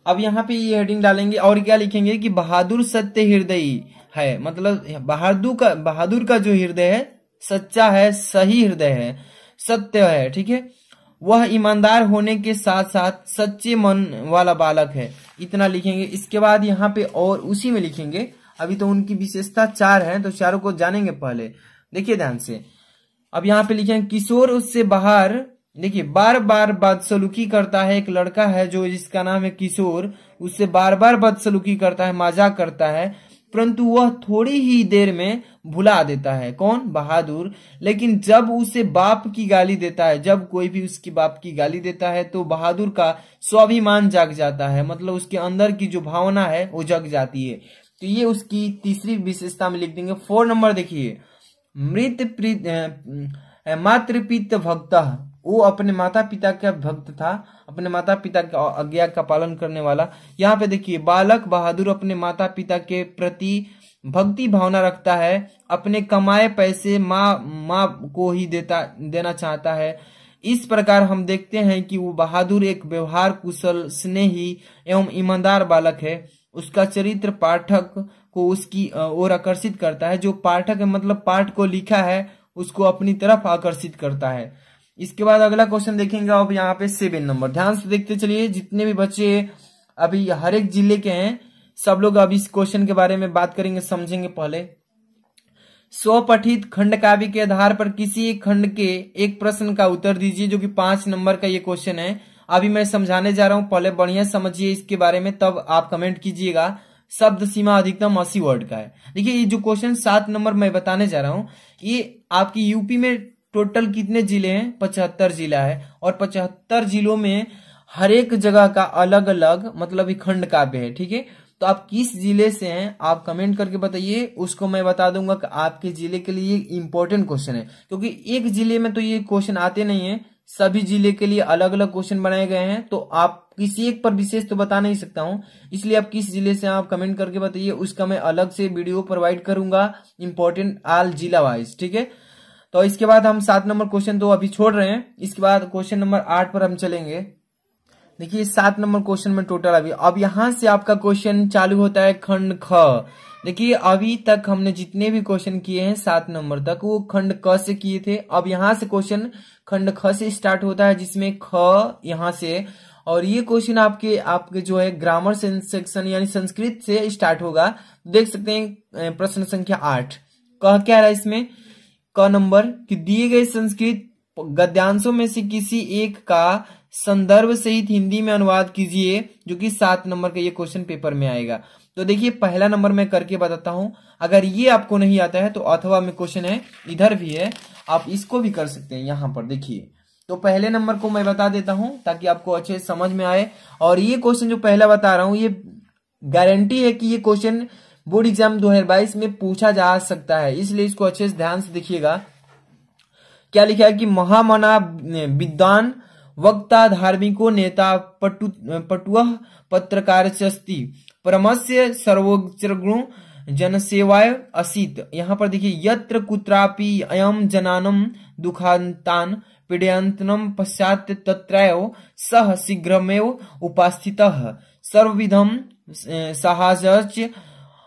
अब यहाँ पे ये हेडिंग डालेंगे और क्या लिखेंगे कि बहादुर सत्य हृदयी है, मतलब बहादुर का जो हृदय है सच्चा है, सही हृदय है, सत्य है, ठीक है। वह ईमानदार होने के साथ साथ सच्चे मन वाला बालक है, इतना लिखेंगे। इसके बाद यहाँ पे और उसी में लिखेंगे, अभी तो उनकी विशेषता 4 है तो चारों को जानेंगे पहले। देखिए ध्यान से, अब यहाँ पे लिखेंगे किशोर उससे बाहर। देखिए बार बार बदसलूकी करता है, एक लड़का है जो जिसका नाम है किशोर, उससे बार बार बदसलूकी करता है, मजाक करता है, परंतु वह थोड़ी ही देर में भुला देता है। कौन? बहादुर। लेकिन जब उसे बाप की गाली देता है, जब कोई भी उसकी बाप की गाली देता है तो बहादुर का स्वाभिमान जाग जाता है, मतलब उसके अंदर की जो भावना है वो जग जाती है। तो ये उसकी तीसरी विशेषता में लिख देंगे। 4 नंबर देखिए, मातृपित भक्त। वो अपने माता पिता का भक्त था, अपने माता पिता की आज्ञा का पालन करने वाला। यहाँ पे देखिए बालक बहादुर अपने माता पिता के प्रति भक्ति भावना रखता है, अपने कमाए पैसे माँ को ही देना चाहता है। इस प्रकार हम देखते हैं कि वो बहादुर एक व्यवहार कुशल, स्नेही एवं ईमानदार बालक है। उसका चरित्र पाठक को उसकी ओर आकर्षित करता है। जो पाठक है मतलब पाठ को लिखा है उसको अपनी तरफ आकर्षित करता है। इसके बाद अगला क्वेश्चन देखेंगे अब यहाँ पे 7 नंबर, ध्यान से देखते चलिए। जितने भी बच्चे अभी हर एक जिले के हैं सब लोग अभी इस क्वेश्चन के बारे में बात करेंगे, समझेंगे। पहले स्वपठित खंड काव्य के आधार पर किसी एक खंड के एक प्रश्न का उत्तर दीजिए, जो कि 5 नंबर का ये क्वेश्चन है। अभी मैं समझाने जा रहा हूं, पहले बढ़िया समझिए इसके बारे में, तब आप कमेंट कीजिएगा। शब्द सीमा अधिकतम 80 वर्ड का है। देखिए ये जो क्वेश्चन 7 नंबर मैं बताने जा रहा हूं, ये आपकी यूपी में टोटल कितने जिले हैं? 75 जिला है, और 75 जिलों में हर एक जगह का अलग अलग मतलब खंड काव्य है। ठीक है, तो आप किस जिले से हैं आप कमेंट करके बताइए, उसको मैं बता दूंगा कि आपके जिले के लिए इंपॉर्टेंट क्वेश्चन है। क्योंकि एक जिले में तो ये क्वेश्चन आते नहीं है, सभी जिले के लिए अलग अलग क्वेश्चन बनाए गए हैं, तो आप किसी एक पर विशेष तो बता नहीं सकता हूं, इसलिए आप किस जिले से आप कमेंट करके बताइए, उसका मैं अलग से वीडियो प्रोवाइड करूंगा इंपॉर्टेंट ऑल जिला वाइज। ठीक है, तो इसके बाद हम 7 नंबर क्वेश्चन तो अभी छोड़ रहे हैं, इसके बाद क्वेश्चन नंबर 8 पर हम चलेंगे। देखिए 7 नंबर क्वेश्चन में टोटल अभी अब यहां से आपका क्वेश्चन चालू होता है खंड ख। देखिए अभी तक हमने जितने भी क्वेश्चन किए हैं 7 नंबर तक, वो खंड क से किए थे। अब यहां से क्वेश्चन खंड ख से स्टार्ट होता है, जिसमें ख यहां से, और ये क्वेश्चन आपके जो है ग्रामर सेक्शन यानी संस्कृत से स्टार्ट होगा। देख सकते हैं प्रश्न संख्या 8 कह क्या रहा है इसमें, क नंबर कि दिए गए संस्कृत गद्यांशों में से किसी एक का संदर्भ सहित हिंदी में अनुवाद कीजिए, जो कि 7 नंबर का ये क्वेश्चन पेपर में आएगा। तो देखिए पहला नंबर मैं करके बताता हूं, अगर ये आपको नहीं आता है तो अथवा में क्वेश्चन है, इधर भी है, आप इसको भी कर सकते हैं। यहां पर देखिए, तो पहले नंबर को मैं बता देता हूं ताकि आपको अच्छे से समझ में आए। और ये क्वेश्चन जो पहला बता रहा हूं, ये गारंटी है कि ये क्वेश्चन बोर्ड एग्जाम 2022 में पूछा जा सकता है, इसलिए इसको अच्छे से ध्यान से देखिएगा। क्या लिखा है कि महामना विद्वान वक्ता धार्मिको नेता पटुः पत्रकार अस्ति परमस्य सर्वोच्चगुण जनसेवाय असीत। यहाँ पर देखिए यत्र कुत्रापि अयम जनानम दुखांतान पीडयंतनम पश्चात तत्रैव सह शीघ्रमेव उपस्थितः सर्वविधम साहाय्य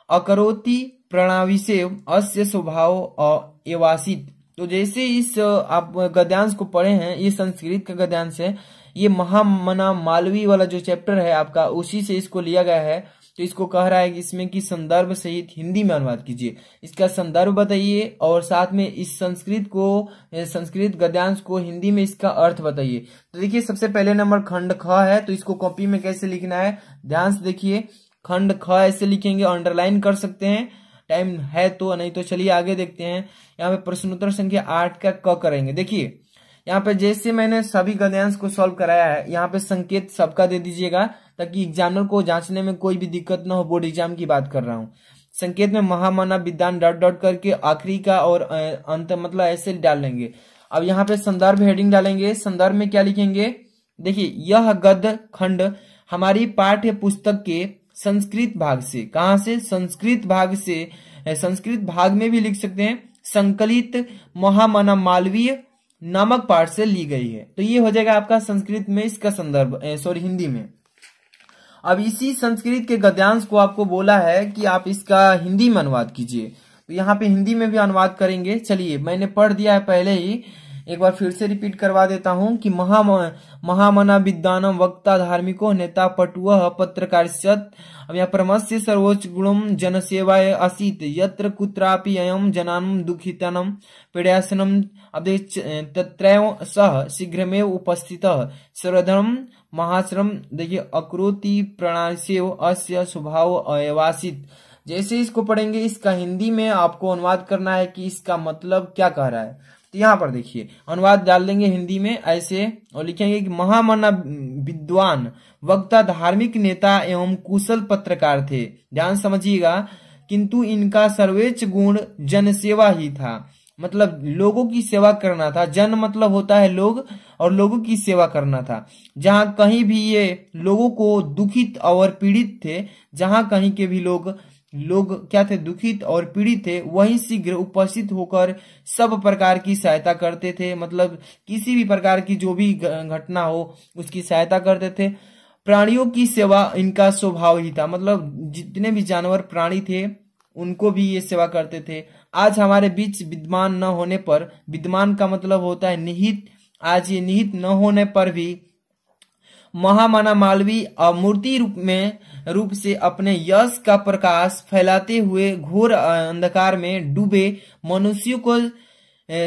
अकरोति प्रणाविसेव अस्य स्वभाव एवासीत। तो जैसे इस आप गद्यांश को पढ़े हैं, ये संस्कृत का गद्यांश है, ये महामना मालवी वाला जो चैप्टर है आपका, उसी से इसको लिया गया है। तो इसको कह रहा है कि इसमें की संदर्भ सहित हिंदी में अनुवाद कीजिए, इसका संदर्भ बताइए, और साथ में इस संस्कृत गद्यांश को हिंदी में इसका अर्थ बताइए। तो देखिए सबसे पहले नंबर खंड ख है, तो इसको कॉपी में कैसे लिखना है ध्यान से देखिए। खंड ख ऐसे लिखेंगे, अंडरलाइन कर सकते हैं, टाइम है तो, नहीं तो चलिए आगे देखते हैं। यहाँ पे प्रश्नोत्तर संख्या 8 का क करेंगे। देखिए यहाँ पे जैसे मैंने सभी गद्यांश को सॉल्व कराया है, यहाँ पे संकेत सबका दे दीजिएगा ताकि एग्जामिनर को जांचने में कोई भी दिक्कत ना हो। बोर्ड एग्जाम की बात कर रहा हूँ। संकेत में महामना विद्वान डॉट डॉट करके आखिरी का और अंत मतलब ऐसे डाल लेंगे। अब यहाँ पे संदर्भ हेडिंग डालेंगे। संदर्भ में क्या लिखेंगे, देखिए यह गद्य खंड हमारी पाठ्य पुस्तक के संस्कृत भाग से, कहां से, संस्कृत भाग से, संस्कृत भाग में भी लिख सकते हैं, संकलित महामना मालवीय नामक पाठ से ली गई है। तो ये हो जाएगा आपका संस्कृत में इसका संदर्भ, हिंदी में। अब इसी संस्कृत के गद्यांश को आपको बोला है कि आप इसका हिंदी में अनुवाद कीजिए, तो यहाँ पे हिंदी में भी अनुवाद करेंगे। चलिए मैंने पढ़ दिया है पहले ही, एक बार फिर से रिपीट करवा देता हूं कि महामना विद्वानम वक्ता धार्मिको नेता पटुः पत्रकारिष्यत्। अब यहाँ परमस्य सर्वोच्च गुणम जनसेवाय असीत यत्र कुत्रापि अयम जनानम दुखितानम पीड़ासनम। अब तत्रैव सह शीघ्रमेव उपस्थितः सर्वधर्म महाश्रम। देखिए अकरोति प्रणासेव अस्य स्वभाव अयवासित। जैसे इसको पढ़ेंगे, इसका हिंदी में आपको अनुवाद करना है कि इसका मतलब क्या कह रहा है। तो यहाँ पर देखिए अनुवाद डाल देंगे हिंदी में ऐसे, और लिखेंगे कि महामना विद्वान वक्ता धार्मिक नेता एवं कुशल पत्रकार थे। ध्यान समझिएगा, किंतु इनका सर्वोच्च गुण जनसेवा ही था, मतलब लोगों की सेवा करना था। जन मतलब होता है लोग, और लोगों की सेवा करना था। जहां कहीं भी ये लोगों को दुखित और पीड़ित थे, जहां कहीं के भी लोग क्या थे, दुखित और पीड़ित थे, वहीं शीघ्र उपस्थित होकर सब प्रकार की सहायता करते थे। मतलब किसी भी प्रकार की जो भी घटना हो उसकी सहायता करते थे। प्राणियों की सेवा इनका स्वभाव ही था, मतलब जितने भी जानवर प्राणी थे उनको भी ये सेवा करते थे। आज हमारे बीच विद्यमान न होने पर, विद्यमान का मतलब होता है निहित, आज ये निहित न होने पर भी महामना मालवी अमूर्ति रूप में रूप से अपने यश का प्रकाश फैलाते हुए घोर अंधकार में डूबे मनुष्यों को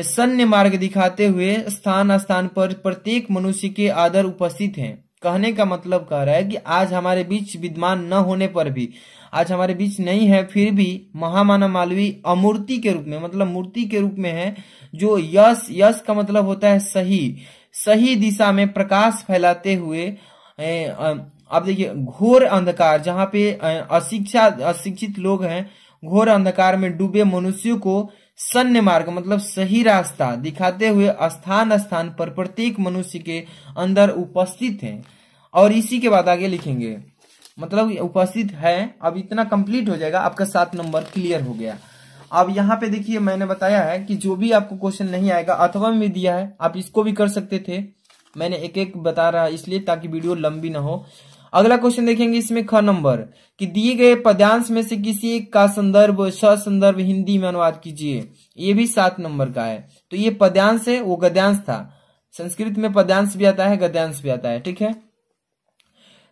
सन्य मार्ग दिखाते हुए स्थान स्थान पर प्रत्येक मनुष्य के आदर उपस्थित हैं। कहने का मतलब कह रहा है कि आज हमारे बीच विद्यमान न होने पर भी, आज हमारे बीच नहीं है, फिर भी महामानव मालवीय अमूर्ति के रूप में, मतलब मूर्ति के रूप में है, जो यश का मतलब होता है सही दिशा में प्रकाश फैलाते हुए अब देखिए घोर अंधकार, जहाँ पे अशिक्षित लोग हैं, घोर अंधकार में डूबे मनुष्यों को सन्य मार्ग मतलब सही रास्ता दिखाते हुए स्थान स्थान पर प्रत्येक मनुष्य के अंदर उपस्थित हैं। और इसी के बाद आगे लिखेंगे, मतलब उपस्थित है। अब इतना कंप्लीट हो जाएगा, आपका 7 नंबर क्लियर हो गया। अब यहाँ पे देखिए मैंने बताया है कि जो भी आपको क्वेश्चन नहीं आएगा अथवा में दिया है, आप इसको भी कर सकते थे। मैंने एक एक बता रहा इसलिए ताकि वीडियो लंबी ना हो। अगला क्वेश्चन देखेंगे, इसमें ख नंबर कि दिए गए पद्यांश में से किसी एक का संदर्भ ससंदर्भ हिंदी में अनुवाद कीजिए। ये भी 7 नंबर का है। तो ये पद्यांश है, वो गद्यांश था। संस्कृत में पद्यांश भी आता है, गद्यांश भी आता है, ठीक है।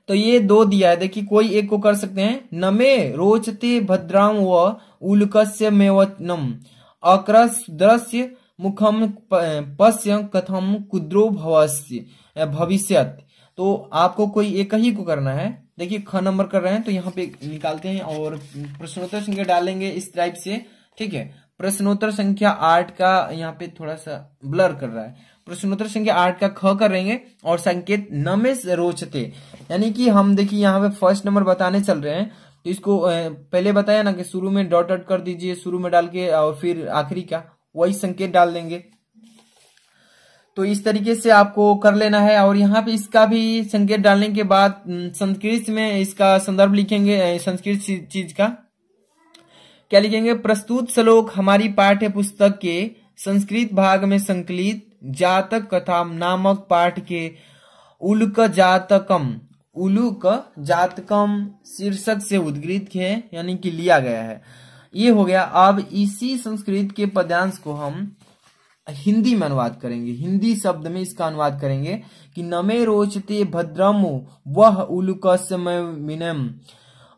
तो ये 2 दिया है, देखिए कोई एक को कर सकते हैं। नमे रोचते भद्राम व उल्कस्य मेवनम अक्रस दृश्य मुखम पश्य कथम कुद्रो भविष्यत। तो आपको कोई एक ही को करना है। देखिए ख नंबर कर रहे हैं तो यहाँ पे निकालते हैं और प्रश्नोत्तर संख्या डालेंगे इस टाइप से, ठीक है। प्रश्नोत्तर संख्या 8 का यहाँ पे थोड़ा सा ब्लर कर रहा है। प्रश्नोत्तर संख्या 8 का ख करेंगे और संकेत नमे रोचते, यानी कि हम देखिए यहाँ पे फर्स्ट नंबर बताने चल रहे हैं। तो इसको पहले बताया ना कि शुरू में डॉट डॉट कर दीजिए, शुरू में डाल के और फिर आखिरी का वही संकेत डाल देंगे। तो इस तरीके से आपको कर लेना है। और यहाँ पे इसका भी संकेत डालने के बाद संस्कृत में इसका संदर्भ लिखेंगे। संस्कृत चीज का क्या लिखेंगे? प्रस्तुत श्लोक हमारी पाठ्य पुस्तक के संस्कृत भाग में संकलित जातक कथा नामक पाठ के उलूक जातकम शीर्षक से उद्धृत है, यानी कि लिया गया है। ये हो गया। अब इसी संस्कृत के पद्यांश को हम हिंदी में अनुवाद करेंगे, हिंदी शब्द में इसका अनुवाद करेंगे कि नमे रोचते भद्रम वह उलूकस्मिनम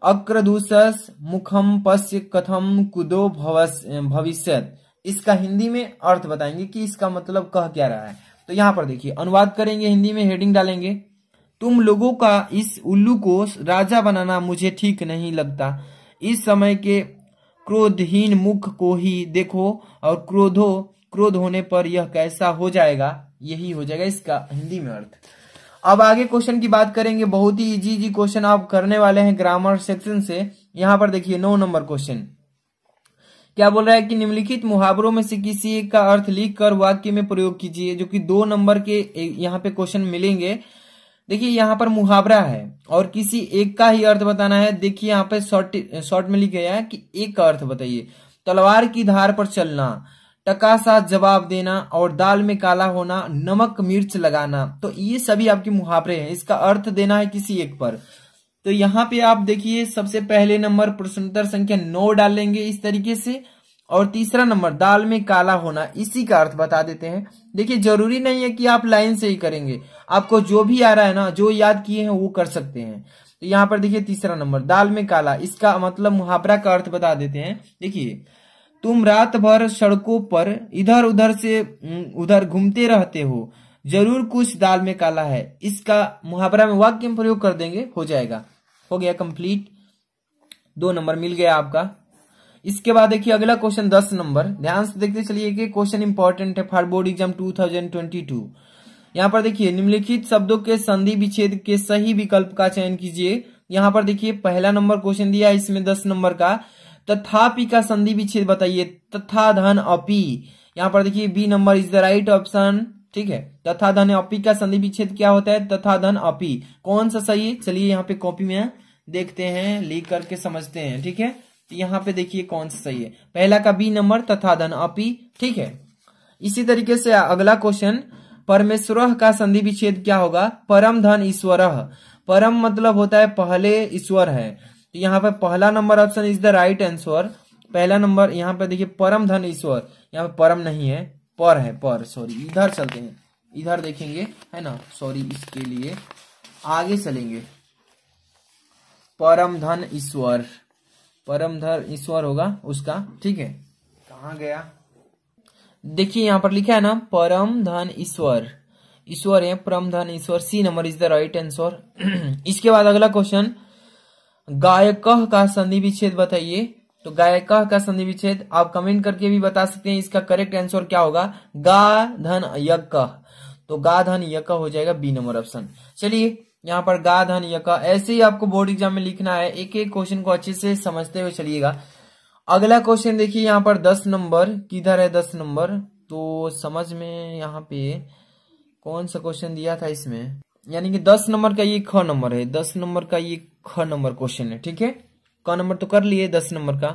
अक्रदूसस मुखम पश्य कथम कुदो भविष्यत। इसका हिंदी में अर्थ बताएंगे कि इसका मतलब कह क्या रहा है। तो यहाँ पर देखिए अनुवाद करेंगे हिंदी में, हेडिंग डालेंगे, तुम लोगों का इस उल्लू को राजा बनाना मुझे ठीक नहीं लगता। इस समय के क्रोधहीन मुख को ही देखो और क्रोध होने पर यह कैसा हो जाएगा, यही हो जाएगा इसका हिंदी में अर्थ। अब आगे क्वेश्चन की बात करेंगे। बहुत ही इजी क्वेश्चन आप करने वाले हैं ग्रामर सेक्शन से। यहाँ पर देखिए 9 नंबर क्वेश्चन क्या बोल रहा है कि निम्नलिखित मुहावरों में से किसी एक का अर्थ लिख कर वाक्य में प्रयोग कीजिए, जो कि 2 नंबर के यहाँ पे क्वेश्चन मिलेंगे। देखिए यहाँ पर मुहावरा है और किसी एक का ही अर्थ बताना है। देखिए यहाँ पे शॉर्ट में लिखा है कि एक का अर्थ बताइए। तलवार की धार पर चलना, टका सा जवाब देना और दाल में काला होना, नमक मिर्च लगाना। तो ये सभी आपके मुहावरे हैं, इसका अर्थ देना है किसी एक पर। तो यहाँ पे आप देखिए सबसे पहले नंबर प्रश्नोत्तर संख्या 9 डालेंगे इस तरीके से, और तीसरा नंबर दाल में काला होना, इसी का अर्थ बता देते हैं। देखिए जरूरी नहीं है कि आप लाइन से ही करेंगे, आपको जो भी आ रहा है ना, जो याद किए हैं वो कर सकते हैं। तो यहाँ पर देखिए तीसरा नंबर दाल में काला, इसका मतलब मुहावरा का अर्थ बता देते हैं। देखिए तुम रात भर सड़कों पर इधर उधर से उधर घूमते रहते हो, जरूर कुछ दाल में काला है। इसका मुहावरा में वाक्य में प्रयोग कर देंगे, हो जाएगा। हो गया कंप्लीट, 2 नंबर मिल गया आपका। इसके बाद देखिए अगला क्वेश्चन 10 नंबर, ध्यान से देखते चलिए कि क्वेश्चन इंपॉर्टेंट है फॉर बोर्ड एग्जाम 2022। यहाँ पर देखिए निम्नलिखित शब्दों के संधि विच्छेद के सही विकल्प का चयन कीजिए। यहाँ पर देखिए पहला नंबर क्वेश्चन दिया है इसमें 10 नंबर का, तथापि का संधि विच्छेद बताइए। तथा धन अपि, यहाँ पर देखिए B number is the right option, ठीक है। तथा धन अपि का संधि विच्छेद क्या होता है? तथा धन अपि। कौन सा सही है? चलिए यहाँ पे कॉपी में देखते हैं, लिख करके समझते हैं, ठीक है। तो यहाँ पे देखिए कौन सा सही है, पहला का बी नंबर तथा धन अपि, ठीक है। इसी तरीके से अगला क्वेश्चन, परमेश्वर का संधि विच्छेद क्या होगा? परम धन ईश्वर। परम मतलब होता है पहले, ईश्वर है, तो यहाँ पे पहला number option is the right answer. पहला नंबर यहाँ पे देखिए परम धन ईश्वर, यहाँ पे परम नहीं है, पर है, पर, सॉरी। इधर चलते हैं, इधर देखेंगे, है ना, सॉरी, इसके लिए आगे चलेंगे। परम धन ईश्वर, परम धन ईश्वर होगा उसका, ठीक है। कहाँ गया, देखिए यहाँ पर लिखा है ना परम धन ईश्वर, ईश्वर है परम धन ईश्वर, C number is the right answer. इसके बाद अगला क्वेश्चन, गायकः का संधि विच्छेद बताइए। तो गायकः का संधि विच्छेद आप कमेंट करके भी बता सकते हैं, इसका करेक्ट आंसर क्या होगा, गा धन यकः, तो गा धन यकः हो जाएगा बी नंबर ऑप्शन। चलिए यहाँ पर गा धन यकः, ऐसे ही आपको बोर्ड एग्जाम में लिखना है, एक एक क्वेश्चन को अच्छे से समझते हुए चलिएगा। अगला क्वेश्चन देखिए यहाँ पर 10 नंबर, किधर है 10 नंबर, तो समझ में यहाँ पे कौन सा क्वेश्चन दिया था इसमें, यानी कि 10 नंबर का ये ख नंबर है, 10 नंबर का ये ख नंबर क्वेश्चन है, ठीक है। क नंबर तो कर लिए, 10 नंबर का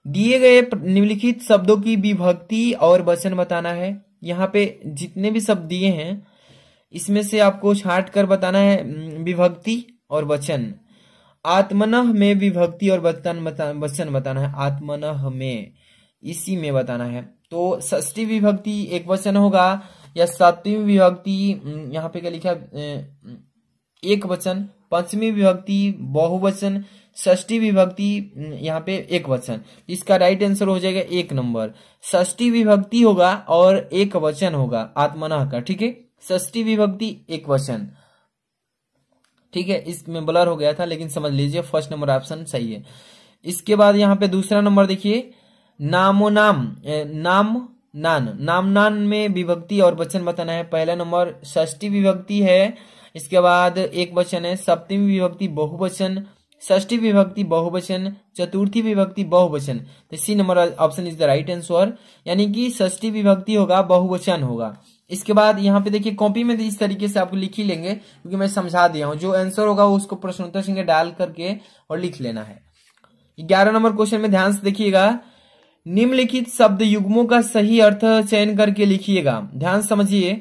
दिए गए निम्नलिखित शब्दों की विभक्ति और वचन बताना है। यहाँ पे जितने भी शब्द दिए हैं इसमें से आपको छांट कर बताना है विभक्ति और वचन। आत्मनः में विभक्ति और वचन बताना है, आत्मनः में, इसी में बताना है। तो षष्ठी विभक्ति एक वचन होगा या सप्तमी विभक्ति, यहाँ पे क्या लिखा एक वचन, पंचमी विभक्ति बहुवचन, षष्ठी विभक्ति यहाँ पे एक वचन। इसका राइट आंसर हो जाएगा 1 नंबर, षष्ठी विभक्ति होगा और एक वचन होगा आत्मनः का, ठीक है। षष्ठी विभक्ति एक वचन, ठीक है। इसमें ब्लर हो गया था लेकिन समझ लीजिए फर्स्ट नंबर ऑप्शन सही है। इसके बाद यहाँ पे दूसरा नंबर देखिए, नामो नाम, नाम नान, नाम नान में विभक्ति और वचन बताना है। पहला नंबर षष्ठी विभक्ति है, इसके बाद एक वचन है, सप्तमी विभक्ति बहुवचन, षष्ठी विभक्ति बहुवचन, चतुर्थी विभक्ति बहुवचन। तो C number option is the right answer, यानी कि षष्ठी विभक्ति होगा बहुवचन होगा। इसके बाद यहाँ पे देखिए कॉपी में इस तरीके से आपको लिख ही लेंगे क्योंकि मैं समझा दिया हूँ, जो आंसर होगा उसको प्रश्नोत्तर संख्या डाल करके और लिख लेना है। 11 नंबर क्वेश्चन में ध्यान से देखिएगा, निम्नलिखित शब्द युग्मों का सही अर्थ चयन करके लिखिएगा। ध्यान समझिए,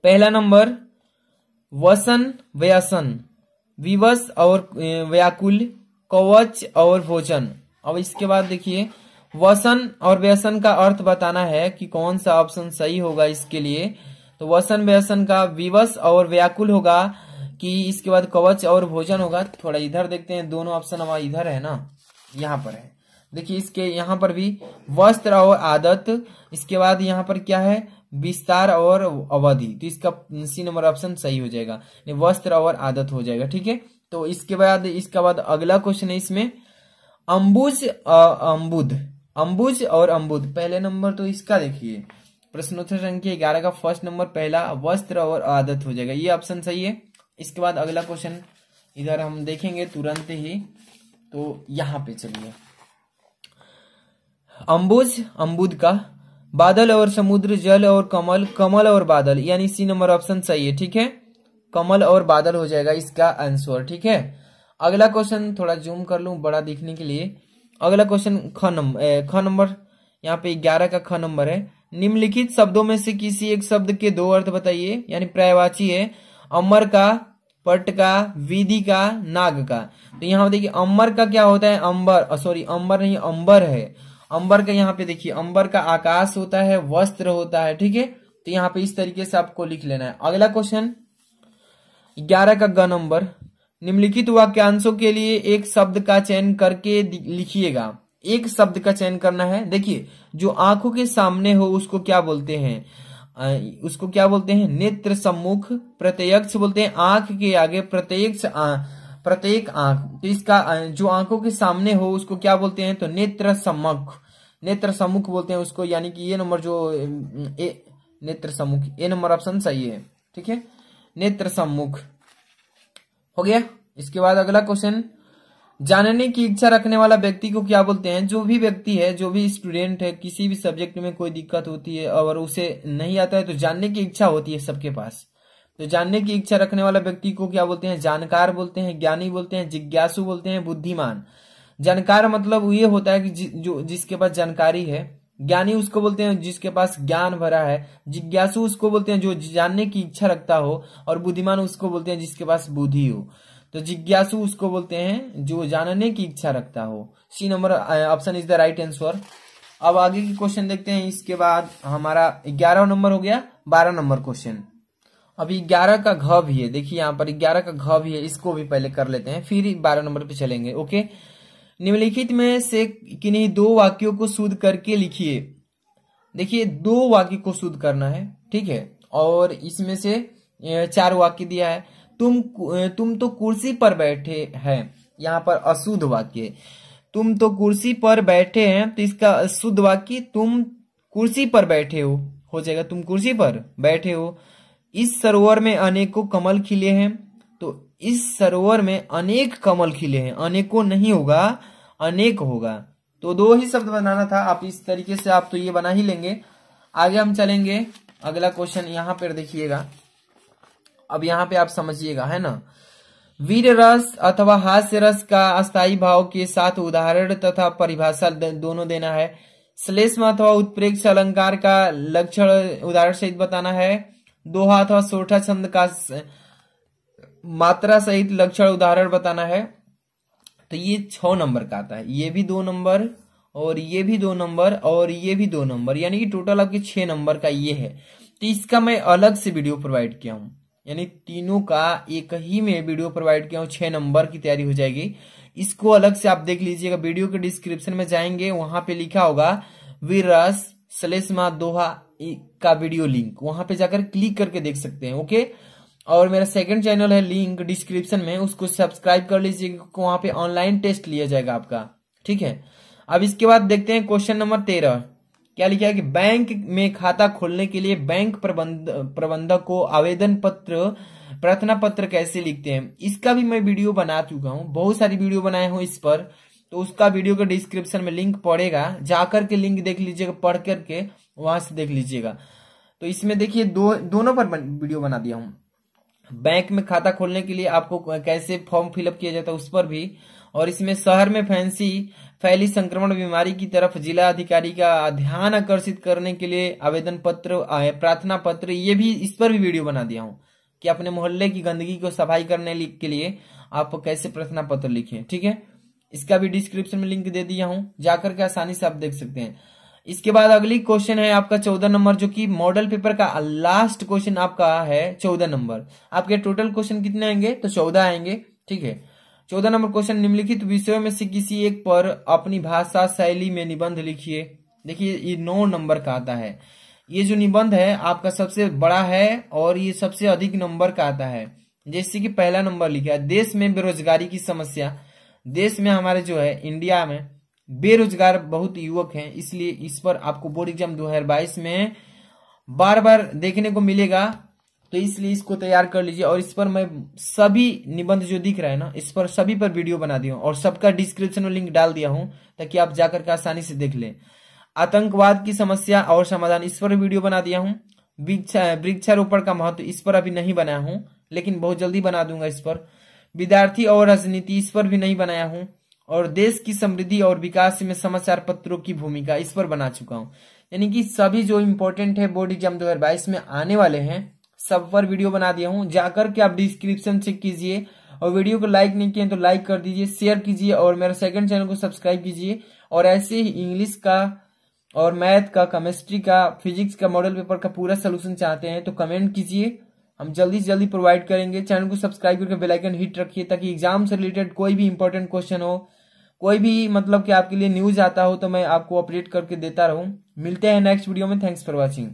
पहला नंबर वसन व्यसन, विवश और व्याकुल, कवच और भोजन। अब इसके बाद देखिए वसन और व्यसन का अर्थ बताना है कि कौन सा ऑप्शन सही होगा इसके लिए। तो वसन व्यसन का विवश और व्याकुल होगा कि इसके बाद कवच और भोजन होगा। थोड़ा इधर देखते हैं, दोनों ऑप्शन हमारा इधर है ना, यहाँ पर है। देखिए इसके यहाँ पर भी वस्त्र और आदत, इसके बाद यहाँ पर क्या है विस्तार और अवधि, तो इसका सी नंबर ऑप्शन सही हो जाएगा, वस्त्र और आदत हो जाएगा, ठीक है। तो इसके बाद अगला क्वेश्चन है इसमें अंबुज अंबुद, अंबुज और अंबुद। पहले नंबर तो इसका देखिए प्रश्नोत्तर संख्या 11 का फर्स्ट नंबर पहला वस्त्र और आदत हो जाएगा, ये ऑप्शन सही है। इसके बाद अगला क्वेश्चन इधर हम देखेंगे तुरंत ही, तो यहाँ पे चलिए अंबुज अंबुद का, बादल और समुद्र, जल और कमल, कमल और बादल, यानी सी नंबर ऑप्शन सही है, ठीक है। कमल और बादल हो जाएगा इसका आंसर, ठीक है। अगला क्वेश्चन थोड़ा जूम कर लूं बड़ा दिखने के लिए। अगला क्वेश्चन ख नंबर यहाँ पे 11 का ख नंबर है, निम्नलिखित शब्दों में से किसी एक शब्द के 2 अर्थ बताइए, यानी पर्यायवाची है। अमर का, पट का, विधि का, नाग का। तो यहाँ देखिए अमर का क्या होता है, अंबर, सॉरी अंबर नहीं अंबर है। अंबर का यहाँ पे देखिए अंबर का आकाश होता है, वस्त्र होता है, ठीक है। तो यहाँ पे इस तरीके से आपको लिख लेना है। अगला क्वेश्चन 11 का ग नंबर, निम्नलिखित वाक्यांशों के लिए एक शब्द का चयन करके लिखिएगा। एक शब्द का चयन करना है। देखिए जो आंखों के सामने हो उसको क्या बोलते हैं, उसको क्या बोलते हैं, नेत्र सम्मुख। प्रत्यक्ष बोलते हैं आंख के आगे प्रत्यक्ष, प्रत्येक आंख। तो इसका जो आंखों के सामने हो उसको क्या बोलते हैं, तो नेत्र सम्मुख, नेत्र सम्मुख बोलते हैं उसको, यानी कि ये नंबर जो नेत्र सम्मुख, ये नंबर ऑप्शन सही है, ठीक है। नेत्र सम्मुख हो गया। इसके बाद अगला क्वेश्चन, जानने की इच्छा रखने वाला व्यक्ति को क्या बोलते हैं। जो भी व्यक्ति है, जो भी स्टूडेंट है, किसी भी सब्जेक्ट में कोई दिक्कत होती है और उसे नहीं आता है तो जानने की इच्छा होती है सबके पास, तो जानने की इच्छा रखने वाला व्यक्ति को क्या बोलते हैं, जानकार बोलते हैं, ज्ञानी बोलते हैं, जिज्ञासु बोलते हैं, बुद्धिमान। जानकार मतलब ये होता है कि जिसके पास जानकारी है। ज्ञानी उसको बोलते हैं जिसके पास ज्ञान भरा है। जिज्ञासु उसको बोलते हैं जो जानने की इच्छा रखता हो, और बुद्धिमान उसको बोलते हैं जिसके पास बुद्धि हो। तो जिज्ञासु उसको बोलते हैं जो जानने की इच्छा रखता हो। C number option is the right answer. अब आगे की क्वेश्चन देखते हैं। इसके बाद हमारा 11 नंबर हो गया, 12 नंबर क्वेश्चन। अभी 11 का घ भी है, देखिए यहाँ पर 11 का घ भी है, इसको भी पहले कर लेते हैं, फिर 12 नंबर पे चलेंगे। ओके, निम्नलिखित में से किन्हीं दो वाक्यों को शुद्ध करके लिखिए। देखिए 2 वाक्य को शुद्ध करना है, ठीक है, और इसमें से 4 वाक्य दिया है। तुम तो कुर्सी पर बैठे हैं, यहाँ पर अशुद्ध वाक्य। तुम तो कुर्सी पर बैठे हैं, तो इसका शुद्ध वाक्य तुम कुर्सी पर बैठे हो जाएगा। तुम कुर्सी पर बैठे हो। इस सरोवर में अनेकों कमल खिले हैं, तो इस सरोवर में अनेक कमल खिले हैं, अनेकों नहीं होगा, अनेक होगा। तो 2 ही शब्द बनाना था, आप इस तरीके से आप तो ये बना ही लेंगे। आगे हम चलेंगे, अगला क्वेश्चन यहाँ पर देखिएगा। अब यहाँ पे आप समझिएगा, है ना। वीर रस अथवा हास्य रस का अस्थायी भाव के साथ उदाहरण तथा परिभाषा दोनों देना है। श्लेष्म अथवा उत्प्रेक्ष अलंकार का लक्षण उदाहरण सहित बताना है। दोहा अथवा सोठा छंद का मात्रा सहित लक्षण उदाहरण बताना है। तो ये 6 नंबर का आता है, ये भी 2 नंबर और ये भी 2 नंबर और ये भी 2 नंबर, यानी कि टोटल आपके 6 नंबर का ये है। तो इसका मैं अलग से वीडियो प्रोवाइड किया हूं, यानी तीनों का एक ही में वीडियो प्रोवाइड किया हूं। 6 नंबर की तैयारी हो जाएगी, इसको अलग से आप देख लीजिएगा। वीडियो के डिस्क्रिप्शन में जाएंगे, वहां पे लिखा होगा वीर रस श्लेष्मा दोहा का वीडियो लिंक, वहां पे जाकर क्लिक करके देख सकते हैं। ओके, और मेरा सेकंड चैनल है, लिंक डिस्क्रिप्शन में, उसको सब्सक्राइब कर लीजिएगा, वहां पे ऑनलाइन टेस्ट लिया जाएगा आपका, ठीक है। अब इसके बाद देखते हैं क्वेश्चन नंबर 13, क्या लिखा है कि बैंक में खाता खोलने के लिए बैंक प्रबंधक को आवेदन पत्र प्रार्थना पत्र कैसे लिखते हैं। इसका भी मैं वीडियो बना चुका हूं, बहुत सारी वीडियो बनाए हूं इस पर, तो उसका वीडियो के डिस्क्रिप्शन में लिंक पड़ेगा, जाकर के लिंक देख लीजिएगा, पढ़ करके वहां से देख लीजिएगा। तो इसमें देखिए दोनों पर वीडियो बना दिया हूं। बैंक में खाता खोलने के लिए आपको कैसे फॉर्म फिलअप किया जाता है उस पर भी, और इसमें शहर में फैली संक्रमण बीमारी की तरफ जिला अधिकारी का ध्यान आकर्षित करने के लिए आवेदन पत्र प्रार्थना पत्र, ये भी इस पर भी वीडियो बना दिया हूं कि अपने मोहल्ले की गंदगी को सफाई करने के लिए आप कैसे प्रार्थना पत्र लिखें, ठीक है। इसका भी डिस्क्रिप्शन में लिंक दे दिया हूं, जाकर के आसानी से आप देख सकते हैं। इसके बाद अगली क्वेश्चन है आपका 14 नंबर, जो कि मॉडल पेपर का लास्ट क्वेश्चन आपका है 14 नंबर। आपके टोटल क्वेश्चन कितने आएंगे, तो 14 आएंगे, ठीक है। 14 नंबर क्वेश्चन, निम्नलिखित विषयों में से किसी एक पर अपनी भाषा शैली में निबंध लिखिए। देखिए ये 9 नंबर का आता है। ये जो निबंध है आपका सबसे बड़ा है और ये सबसे अधिक नंबर का आता है। जैसे कि पहला नंबर लिखा है, देश में बेरोजगारी की समस्या। देश में हमारे जो है इंडिया में बेरोजगार बहुत युवक हैं, इसलिए इस पर आपको बोर्ड एग्जाम 2022 में बार बार देखने को मिलेगा, तो इसलिए इसको तैयार कर लीजिए। और इस पर मैं सभी निबंध जो दिख रहा है ना, इस पर सभी पर वीडियो बना दिया हूं और सबका डिस्क्रिप्शन में लिंक डाल दिया हूं, ताकि आप जाकर के आसानी से देख लें। आतंकवाद की समस्या और समाधान, इस पर वीडियो बना दिया हूं। वृक्षारोपण का महत्व, इस पर अभी नहीं बनाया हूं, लेकिन बहुत जल्दी बना दूंगा इस पर। विद्यार्थी और राजनीति, इस पर भी नहीं बनाया हूं। और देश की समृद्धि और विकास में समाचार पत्रों की भूमिका, इस पर बना चुका हूं। यानी कि सभी जो इम्पोर्टेंट है बोर्ड एग्जाम 2022 में आने वाले हैं, सब पर वीडियो बना दिया हूं। जाकर के आप डिस्क्रिप्शन चेक कीजिए, और वीडियो को लाइक नहीं किए तो लाइक कर दीजिए, शेयर कीजिए, और मेरा सेकंड चैनल को सब्सक्राइब कीजिए। और ऐसे ही इंग्लिश का और मैथ का, केमिस्ट्री का, फिजिक्स का मॉडल पेपर का पूरा सोल्यूशन चाहते हैं तो कमेंट कीजिए, हम जल्दी से जल्दी प्रोवाइड करेंगे। चैनल को सब्सक्राइब करके बेल आइकन हिट रखिए, ताकि एग्जाम से रिलेटेड कोई भी इंपॉर्टेंट क्वेश्चन हो, कोई भी मतलब कि आपके लिए न्यूज आता हो, तो मैं आपको अपडेट करके देता रहूं। मिलते हैं नेक्स्ट वीडियो में। Thanks for watching.